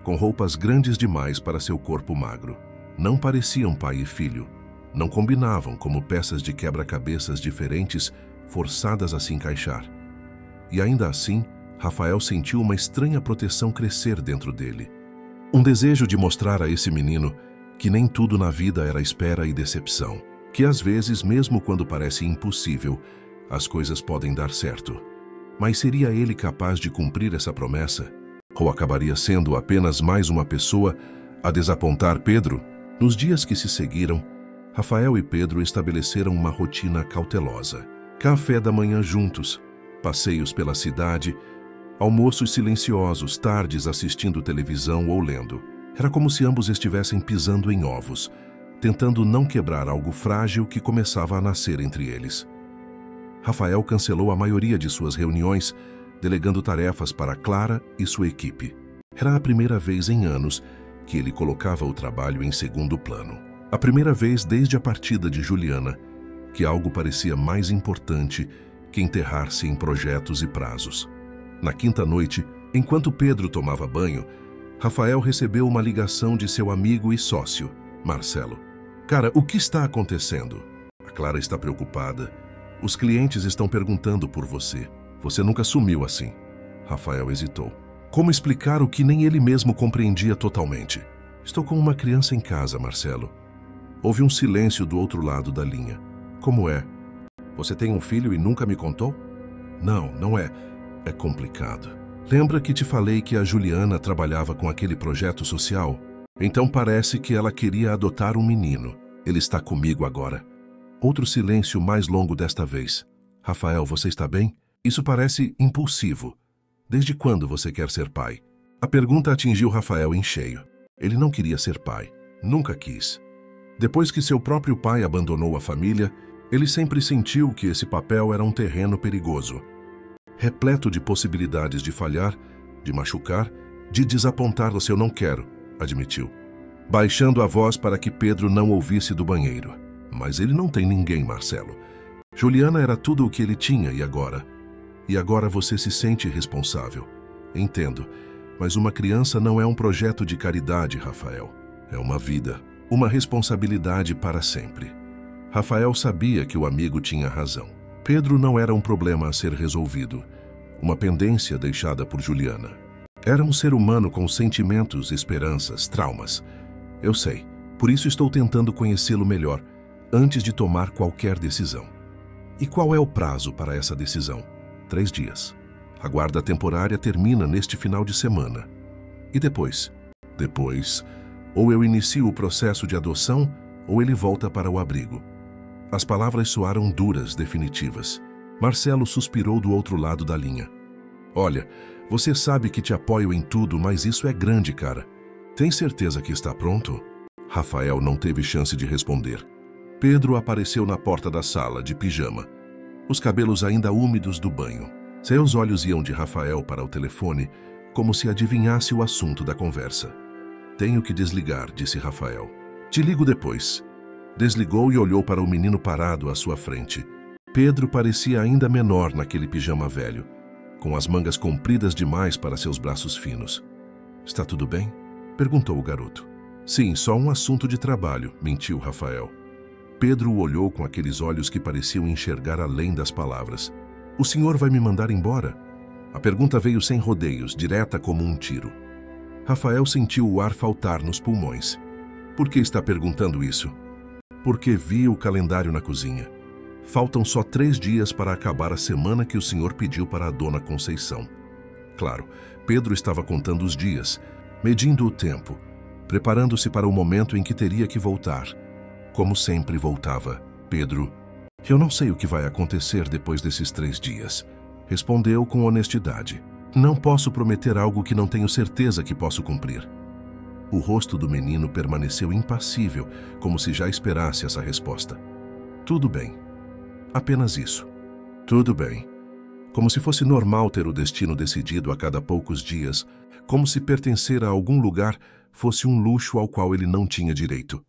com roupas grandes demais para seu corpo magro. Não pareciam pai e filho, não combinavam como peças de quebra-cabeças diferentes forçadas a se encaixar. E ainda assim, Rafael sentiu uma estranha proteção crescer dentro dele. Um desejo de mostrar a esse menino que nem tudo na vida era espera e decepção, que às vezes, mesmo quando parece impossível, as coisas podem dar certo. Mas seria ele capaz de cumprir essa promessa? Ou acabaria sendo apenas mais uma pessoa a desapontar Pedro? Nos dias que se seguiram, Rafael e Pedro estabeleceram uma rotina cautelosa. Café da manhã juntos, passeios pela cidade, almoços silenciosos, tardes assistindo televisão ou lendo. Era como se ambos estivessem pisando em ovos, tentando não quebrar algo frágil que começava a nascer entre eles. Rafael cancelou a maioria de suas reuniões, delegando tarefas para Clara e sua equipe. Era a primeira vez em anos que ele colocava o trabalho em segundo plano. A primeira vez desde a partida de Juliana, que algo parecia mais importante que enterrar-se em projetos e prazos. Na quinta noite, enquanto Pedro tomava banho, Rafael recebeu uma ligação de seu amigo e sócio, Marcelo. Cara, o que está acontecendo? A Clara está preocupada. Os clientes estão perguntando por você. Você nunca sumiu assim. Rafael hesitou. Como explicar o que nem ele mesmo compreendia totalmente? Estou com uma criança em casa, Marcelo. Houve um silêncio do outro lado da linha. Como é? Você tem um filho e nunca me contou? Não, não é. É complicado. Lembra que te falei que a Juliana trabalhava com aquele projeto social? Então parece que ela queria adotar um menino. Ele está comigo agora. Outro silêncio mais longo desta vez. Rafael, você está bem? Isso parece impulsivo. Desde quando você quer ser pai? A pergunta atingiu Rafael em cheio. Ele não queria ser pai. Nunca quis. Depois que seu próprio pai abandonou a família, ele sempre sentiu que esse papel era um terreno perigoso, repleto de possibilidades de falhar, de machucar, de desapontar o seu não quero, admitiu, baixando a voz para que Pedro não ouvisse do banheiro. Mas ele não tem ninguém, Marcelo. Juliana era tudo o que ele tinha e agora? E agora você se sente responsável. Entendo, mas uma criança não é um projeto de caridade, Rafael. É uma vida, uma responsabilidade para sempre. Rafael sabia que o amigo tinha razão. Pedro não era um problema a ser resolvido, uma pendência deixada por Juliana. Era um ser humano com sentimentos, esperanças, traumas. Eu sei, por isso estou tentando conhecê-lo melhor, antes de tomar qualquer decisão. E qual é o prazo para essa decisão? 3 dias. A guarda temporária termina neste final de semana. E depois? Depois, ou eu inicio o processo de adoção, ou ele volta para o abrigo. As palavras soaram duras, definitivas. Marcelo suspirou do outro lado da linha. Olha, você sabe que te apoio em tudo, mas isso é grande, cara. Tem certeza que está pronto? Rafael não teve chance de responder. Pedro apareceu na porta da sala, de pijama, os cabelos ainda úmidos do banho. Seus olhos iam de Rafael para o telefone, como se adivinhasse o assunto da conversa. Tenho que desligar, disse Rafael. Te ligo depois. Desligou e olhou para o menino parado à sua frente. Pedro parecia ainda menor naquele pijama velho, com as mangas compridas demais para seus braços finos. Está tudo bem? Perguntou o garoto. Sim, só um assunto de trabalho, mentiu Rafael. Pedro o olhou com aqueles olhos que pareciam enxergar além das palavras. O senhor vai me mandar embora? A pergunta veio sem rodeios, direta como um tiro. Rafael sentiu o ar faltar nos pulmões. Por que está perguntando isso? Porque vi o calendário na cozinha. Faltam só 3 dias para acabar a semana que o senhor pediu para a dona Conceição. Claro, Pedro estava contando os dias, medindo o tempo, preparando-se para o momento em que teria que voltar. Como sempre voltava. Pedro, eu não sei o que vai acontecer depois desses 3 dias, respondeu com honestidade. Não posso prometer algo que não tenho certeza que posso cumprir. O rosto do menino permaneceu impassível, como se já esperasse essa resposta. Tudo bem. Apenas isso. Tudo bem. Como se fosse normal ter o destino decidido a cada poucos dias, como se pertencer a algum lugar fosse um luxo ao qual ele não tinha direito.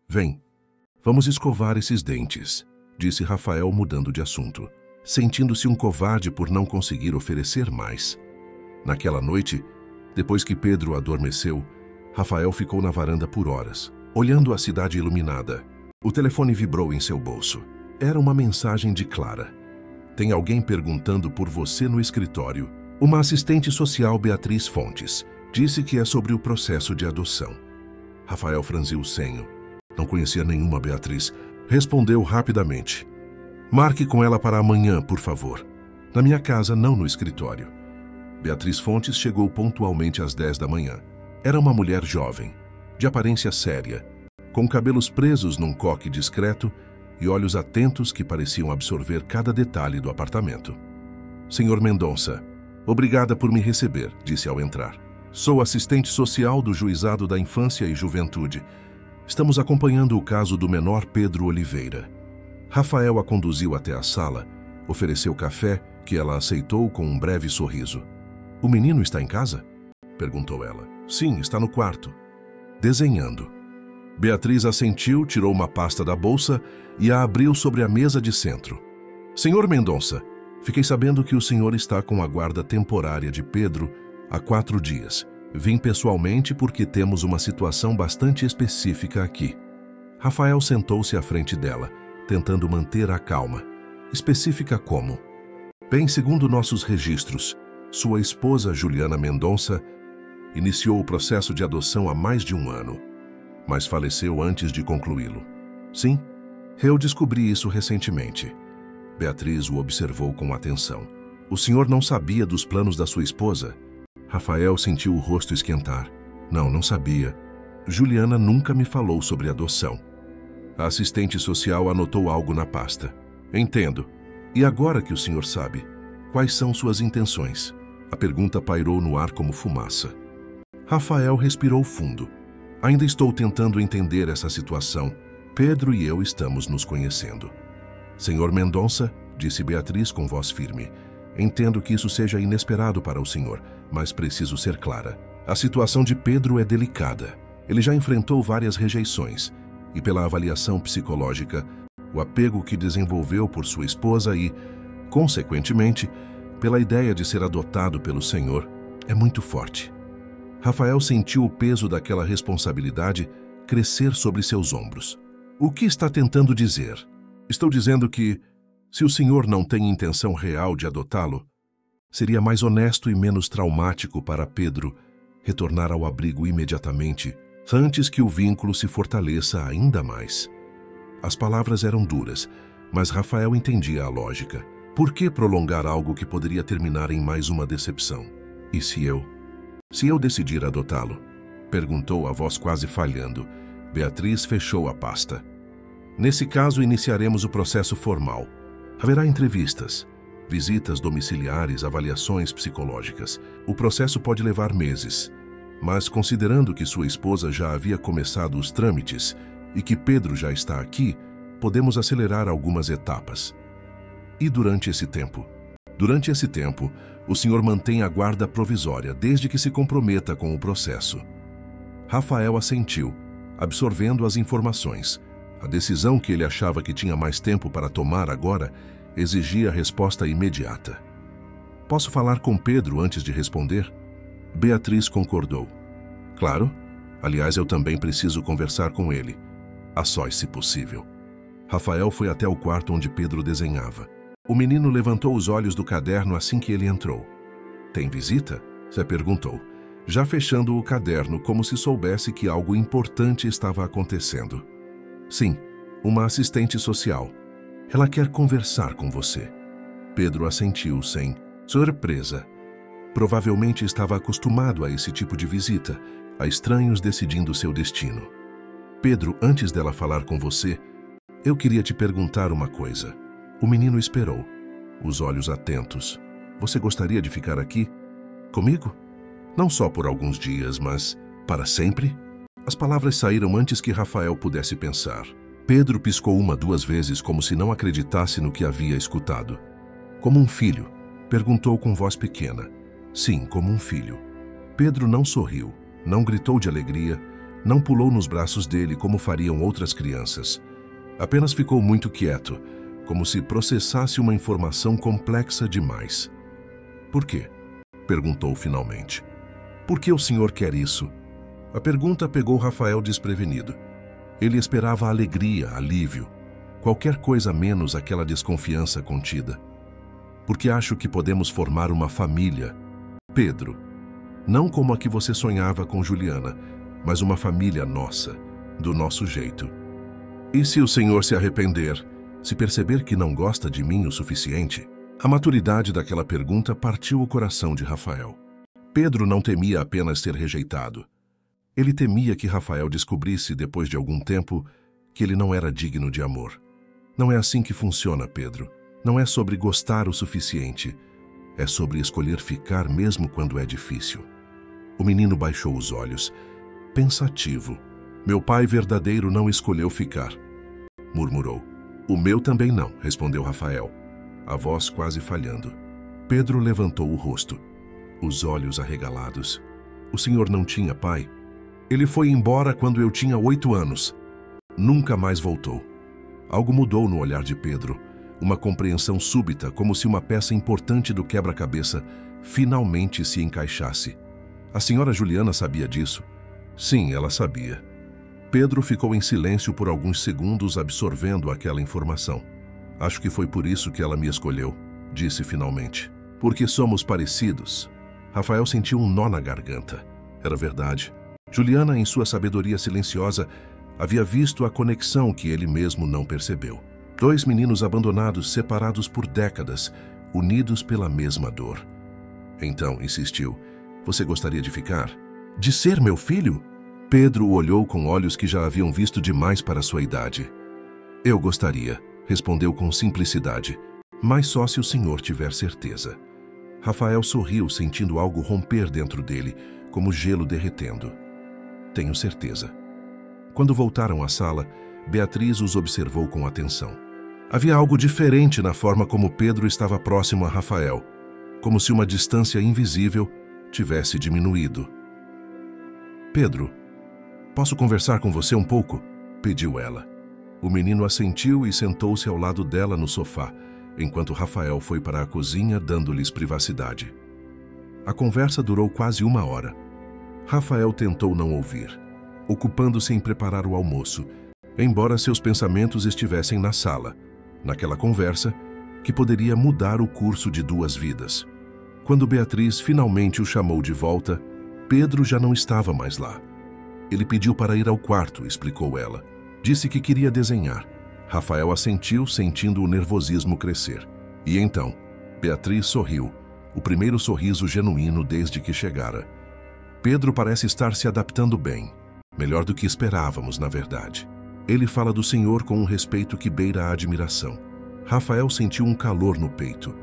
Vem, vamos escovar esses dentes, disse Rafael mudando de assunto, sentindo-se um covarde por não conseguir oferecer mais. Naquela noite, depois que Pedro adormeceu, Rafael ficou na varanda por horas, olhando a cidade iluminada. O telefone vibrou em seu bolso. Era uma mensagem de Clara. Tem alguém perguntando por você no escritório. Uma assistente social, Beatriz Fontes, disse que é sobre o processo de adoção. Rafael franziu o senho. Não conhecia nenhuma Beatriz. Respondeu rapidamente. Marque com ela para amanhã, por favor. Na minha casa, não no escritório. Beatriz Fontes chegou pontualmente às 10 da manhã. Era uma mulher jovem, de aparência séria, com cabelos presos num coque discreto e olhos atentos que pareciam absorver cada detalhe do apartamento. Senhor Mendonça, obrigada por me receber, disse ao entrar. Sou assistente social do Juizado da Infância e Juventude. Estamos acompanhando o caso do menor Pedro Oliveira. Rafael a conduziu até a sala, ofereceu café, que ela aceitou com um breve sorriso. O menino está em casa? Perguntou ela. Sim, está no quarto. Desenhando. Beatriz assentiu, tirou uma pasta da bolsa e a abriu sobre a mesa de centro. Senhor Mendonça, fiquei sabendo que o senhor está com a guarda temporária de Pedro há 4 dias. Vim pessoalmente porque temos uma situação bastante específica aqui. Rafael sentou-se à frente dela, tentando manter a calma. Específica como? Bem, segundo nossos registros, sua esposa, Juliana Mendonça, iniciou o processo de adoção há mais de 1 ano, mas faleceu antes de concluí-lo. Sim, eu descobri isso recentemente. Beatriz o observou com atenção. O senhor não sabia dos planos da sua esposa? Rafael sentiu o rosto esquentar. Não sabia. Juliana nunca me falou sobre adoção. A assistente social anotou algo na pasta. Entendo. E agora que o senhor sabe, quais são suas intenções? A pergunta pairou no ar como fumaça. Rafael respirou fundo. Ainda estou tentando entender essa situação. Pedro e eu estamos nos conhecendo. Senhor Mendonça, disse Beatriz com voz firme, entendo que isso seja inesperado para o senhor, mas preciso ser clara. A situação de Pedro é delicada. Ele já enfrentou várias rejeições e, pela avaliação psicológica, o apego que desenvolveu por sua esposa e, consequentemente, pela ideia de ser adotado pelo senhor, é muito forte. Rafael sentiu o peso daquela responsabilidade crescer sobre seus ombros. O que está tentando dizer? Estou dizendo que, se o senhor não tem intenção real de adotá-lo, seria mais honesto e menos traumático para Pedro retornar ao abrigo imediatamente, antes que o vínculo se fortaleça ainda mais. As palavras eram duras, mas Rafael entendia a lógica. Por que prolongar algo que poderia terminar em mais uma decepção? E se eu decidir adotá-lo? Perguntou a voz quase falhando. Beatriz fechou a pasta. Nesse caso, iniciaremos o processo formal. Haverá entrevistas, visitas domiciliares, avaliações psicológicas. O processo pode levar meses, mas considerando que sua esposa já havia começado os trâmites e que Pedro já está aqui, podemos acelerar algumas etapas. E durante esse tempo? Durante esse tempo, o senhor mantém a guarda provisória desde que se comprometa com o processo. Rafael assentiu, absorvendo as informações. A decisão que ele achava que tinha mais tempo para tomar agora exigia resposta imediata. Posso falar com Pedro antes de responder? Beatriz concordou. Claro. Aliás, eu também preciso conversar com ele. A sós, se possível. Rafael foi até o quarto onde Pedro desenhava. O menino levantou os olhos do caderno assim que ele entrou. Tem visita? Zé perguntou, já fechando o caderno como se soubesse que algo importante estava acontecendo. Sim, uma assistente social. Ela quer conversar com você. Pedro assentiu sem surpresa. Provavelmente estava acostumado a esse tipo de visita, a estranhos decidindo seu destino. Pedro, antes dela falar com você, eu queria te perguntar uma coisa. O menino esperou, os olhos atentos. Você gostaria de ficar aqui? Comigo? Não só por alguns dias, mas Para sempre? As palavras saíram antes que Rafael pudesse pensar. Pedro piscou 2 vezes como se não acreditasse no que havia escutado. Como um filho? Perguntou com voz pequena. Sim, como um filho. Pedro não sorriu, não gritou de alegria, não pulou nos braços dele como fariam outras crianças. Apenas ficou muito quieto, como se processasse uma informação complexa demais. Por quê? Perguntou finalmente. Por que o senhor quer isso? A pergunta pegou Rafael desprevenido. Ele esperava alegria, alívio, qualquer coisa menos aquela desconfiança contida. Porque acho que podemos formar uma família, Pedro. Não como a que você sonhava com Juliana, mas uma família nossa, do nosso jeito. E se o senhor se arrepender, se perceber que não gosta de mim o suficiente? A maturidade daquela pergunta partiu o coração de Rafael. Pedro não temia apenas ser rejeitado. Ele temia que Rafael descobrisse, depois de algum tempo, que ele não era digno de amor. Não é assim que funciona, Pedro. Não é sobre gostar o suficiente. É sobre escolher ficar mesmo quando é difícil. O menino baixou os olhos, pensativo. Meu pai verdadeiro não escolheu ficar, murmurou. O meu também não, respondeu Rafael, a voz quase falhando. Pedro levantou o rosto, os olhos arregalados. O senhor não tinha pai? Ele foi embora quando eu tinha 8 anos. Nunca mais voltou. Algo mudou no olhar de Pedro, uma compreensão súbita, como se uma peça importante do quebra-cabeça finalmente se encaixasse. A senhora Juliana sabia disso? Sim, ela sabia. Pedro ficou em silêncio por alguns segundos, absorvendo aquela informação. Acho que foi por isso que ela me escolheu, disse finalmente. Porque somos parecidos. Rafael sentiu um nó na garganta. Era verdade. Juliana, em sua sabedoria silenciosa, havia visto a conexão que ele mesmo não percebeu. 2 meninos abandonados, separados por décadas, unidos pela mesma dor. Então, insistiu, você gostaria de ficar? De ser meu filho? Pedro o olhou com olhos que já haviam visto demais para sua idade. Eu gostaria, respondeu com simplicidade, mas só se o senhor tiver certeza. Rafael sorriu, sentindo algo romper dentro dele, como gelo derretendo. Tenho certeza. Quando voltaram à sala, Beatriz os observou com atenção. Havia algo diferente na forma como Pedro estava próximo a Rafael, como se uma distância invisível tivesse diminuído. Pedro, posso conversar com você um pouco? Pediu ela. O menino assentiu e sentou-se ao lado dela no sofá, enquanto Rafael foi para a cozinha, dando-lhes privacidade. A conversa durou quase 1 hora. Rafael tentou não ouvir, ocupando-se em preparar o almoço, embora seus pensamentos estivessem na sala, naquela conversa que poderia mudar o curso de 2 vidas. Quando Beatriz finalmente o chamou de volta, Pedro já não estava mais lá. Ele pediu para ir ao quarto, explicou ela. Disse que queria desenhar. Rafael assentiu, sentindo o nervosismo crescer. E então, Beatriz sorriu, o primeiro sorriso genuíno desde que chegara. Pedro parece estar se adaptando bem, melhor do que esperávamos, na verdade. Ele fala do senhor com um respeito que beira a admiração. Rafael sentiu um calor no peito.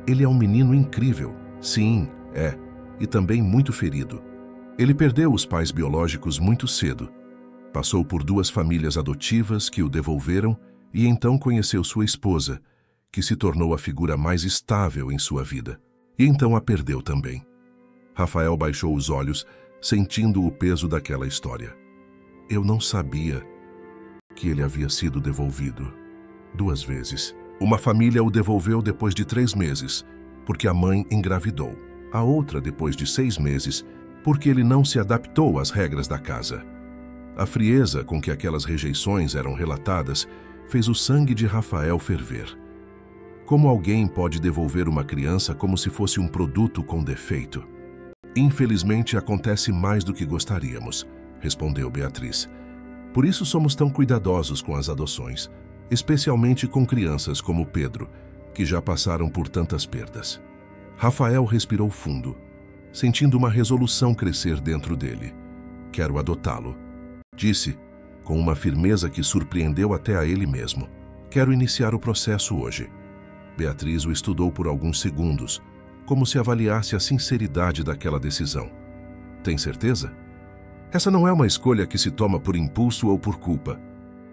Ele é um menino incrível. Sim, é. E também muito ferido. Ele perdeu os pais biológicos muito cedo. Passou por 2 famílias adotivas que o devolveram e então conheceu sua esposa, que se tornou a figura mais estável em sua vida. E então a perdeu também. Rafael baixou os olhos, sentindo o peso daquela história. Eu não sabia que ele havia sido devolvido 2 vezes. Uma família o devolveu depois de 3 meses, porque a mãe engravidou. A outra depois de 6 meses, porque ele não se adaptou às regras da casa. A frieza com que aquelas rejeições eram relatadas fez o sangue de Rafael ferver. Como alguém pode devolver uma criança como se fosse um produto com defeito? Infelizmente, acontece mais do que gostaríamos, respondeu Beatriz. Por isso somos tão cuidadosos com as adoções, especialmente com crianças como Pedro, que já passaram por tantas perdas. Rafael respirou fundo, sentindo uma resolução crescer dentro dele. Quero adotá-lo, disse, com uma firmeza que surpreendeu até a ele mesmo. Quero iniciar o processo hoje. Beatriz o estudou por alguns segundos, como se avaliasse a sinceridade daquela decisão. Tem certeza? Essa não é uma escolha que se toma por impulso ou por culpa.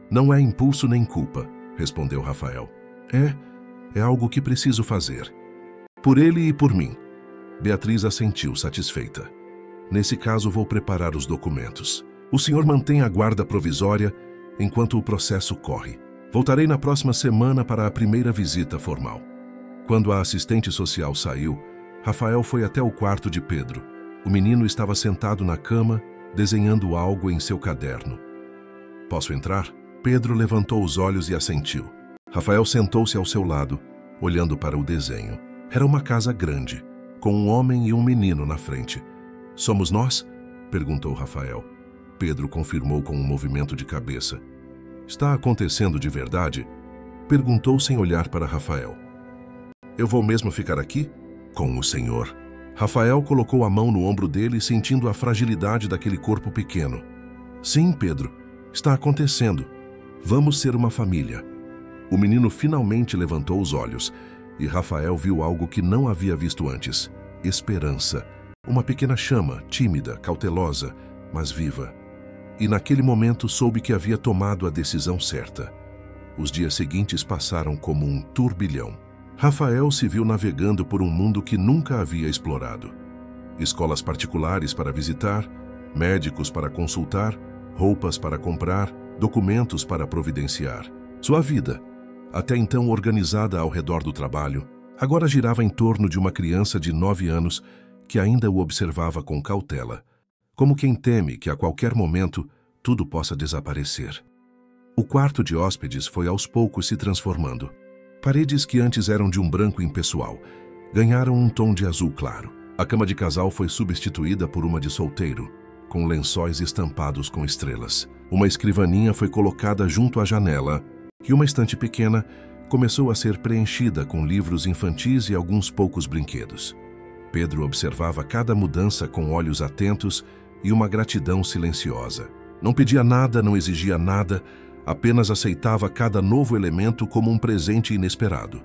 Não é impulso nem culpa, respondeu Rafael. É algo que preciso fazer. Por ele e por mim. Beatriz assentiu, satisfeita. Nesse caso, vou preparar os documentos. O senhor mantém a guarda provisória enquanto o processo corre. Voltarei na próxima semana para a primeira visita formal. Quando a assistente social saiu, Rafael foi até o quarto de Pedro. O menino estava sentado na cama, desenhando algo em seu caderno. Posso entrar? Pedro levantou os olhos e assentiu. Rafael sentou-se ao seu lado, olhando para o desenho. Era uma casa grande, com um homem e um menino na frente. Somos nós? Perguntou Rafael. Pedro confirmou com um movimento de cabeça. Está acontecendo de verdade? Perguntou sem olhar para Rafael. Eu vou mesmo ficar aqui? Com o senhor. Rafael colocou a mão no ombro dele, sentindo a fragilidade daquele corpo pequeno. Sim, Pedro, está acontecendo. Vamos ser uma família. O menino finalmente levantou os olhos e Rafael viu algo que não havia visto antes. Esperança. Uma pequena chama, tímida, cautelosa, mas viva. E naquele momento soube que havia tomado a decisão certa. Os dias seguintes passaram como um turbilhão. Rafael se viu navegando por um mundo que nunca havia explorado. Escolas particulares para visitar, médicos para consultar, roupas para comprar, documentos para providenciar. Sua vida, até então organizada ao redor do trabalho, agora girava em torno de uma criança de 9 anos que ainda o observava com cautela, como quem teme que a qualquer momento tudo possa desaparecer. O quarto de hóspedes foi aos poucos se transformando. Paredes que antes eram de um branco impessoal ganharam um tom de azul claro. A cama de casal foi substituída por uma de solteiro, com lençóis estampados com estrelas. Uma escrivaninha foi colocada junto à janela e uma estante pequena começou a ser preenchida com livros infantis e alguns poucos brinquedos. Pedro observava cada mudança com olhos atentos e uma gratidão silenciosa. Não pedia nada, não exigia nada, apenas aceitava cada novo elemento como um presente inesperado.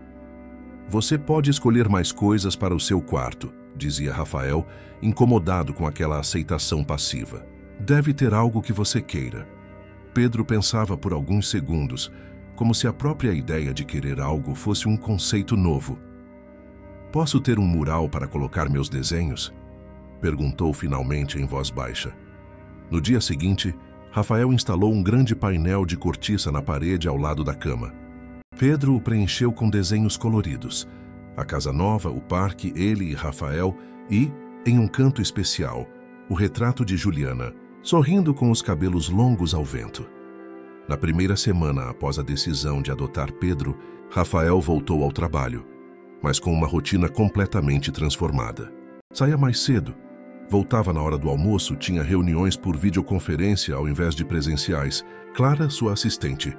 Você pode escolher mais coisas para o seu quarto, dizia Rafael, incomodado com aquela aceitação passiva. Deve ter algo que você queira. Pedro pensava por alguns segundos, como se a própria ideia de querer algo fosse um conceito novo. Posso ter um mural para colocar meus desenhos? Perguntou finalmente em voz baixa. No dia seguinte, Rafael instalou um grande painel de cortiça na parede ao lado da cama. Pedro o preencheu com desenhos coloridos. A casa nova, o parque, ele e Rafael e, em um canto especial, o retrato de Juliana, sorrindo com os cabelos longos ao vento. Na primeira semana após a decisão de adotar Pedro, Rafael voltou ao trabalho, mas com uma rotina completamente transformada. Saía mais cedo, voltava na hora do almoço, tinha reuniões por videoconferência ao invés de presenciais. Clara, sua assistente,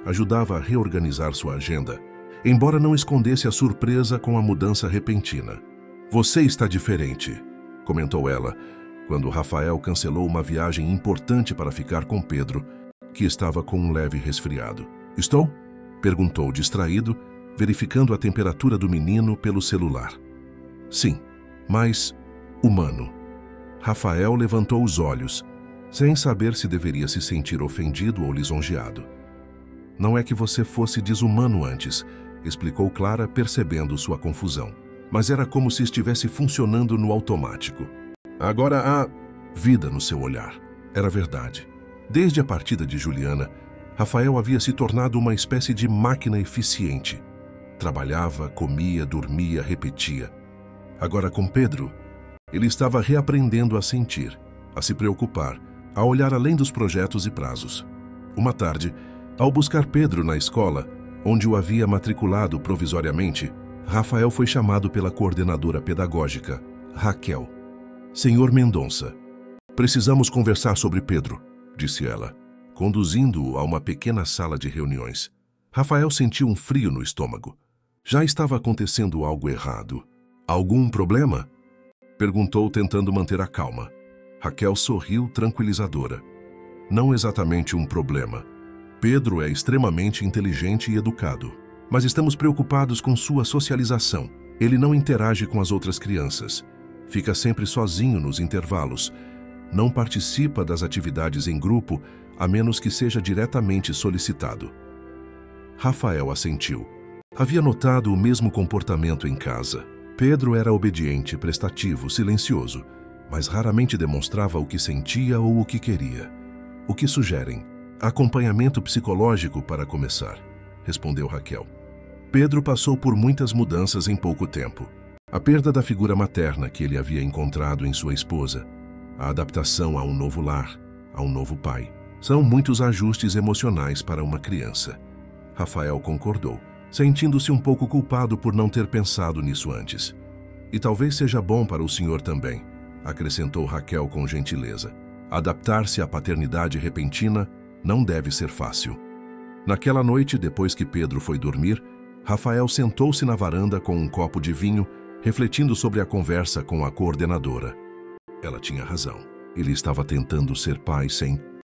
ajudava a reorganizar sua agenda, embora não escondesse a surpresa com a mudança repentina. Você está diferente, comentou ela, quando Rafael cancelou uma viagem importante para ficar com Pedro, que estava com um leve resfriado. Estou? Perguntou distraído, verificando a temperatura do menino pelo celular. Sim, mas humano. Rafael levantou os olhos, sem saber se deveria se sentir ofendido ou lisonjeado. Não é que você fosse desumano antes, explicou Clara, percebendo sua confusão. Mas era como se estivesse funcionando no automático. Agora há vida no seu olhar. Era verdade. Desde a partida de Juliana, Rafael havia se tornado uma espécie de máquina eficiente. Trabalhava, comia, dormia, repetia. Agora com Pedro, ele estava reaprendendo a sentir, a se preocupar, a olhar além dos projetos e prazos. Uma tarde, ao buscar Pedro na escola, onde o havia matriculado provisoriamente, Rafael foi chamado pela coordenadora pedagógica, Raquel. Senhor Mendonça, precisamos conversar sobre Pedro, disse ela, conduzindo-o a uma pequena sala de reuniões. Rafael sentiu um frio no estômago. Já estava acontecendo algo errado. Algum problema? Perguntou, tentando manter a calma. Raquel sorriu tranquilizadora. Não exatamente um problema. Pedro é extremamente inteligente e educado, mas estamos preocupados com sua socialização. Ele não interage com as outras crianças. Fica sempre sozinho nos intervalos. não participa das atividades em grupo a menos que seja diretamente solicitado. Rafael assentiu. Havia notado o mesmo comportamento em casa. Pedro era obediente, prestativo, silencioso, mas raramente demonstrava o que sentia ou o que queria. O que sugerem? Acompanhamento psicológico para começar, respondeu Raquel. Pedro passou por muitas mudanças em pouco tempo. A perda da figura materna que ele havia encontrado em sua esposa, a adaptação a um novo lar, a um novo pai. São muitos ajustes emocionais para uma criança. Rafael concordou, sentindo-se um pouco culpado por não ter pensado nisso antes. E talvez seja bom para o senhor também, acrescentou Raquel com gentileza. Adaptar-se à paternidade repentina não deve ser fácil. Naquela noite, depois que Pedro foi dormir, Rafael sentou-se na varanda com um copo de vinho, refletindo sobre a conversa com a coordenadora. Ela tinha razão. Ele estava tentando ser pai sem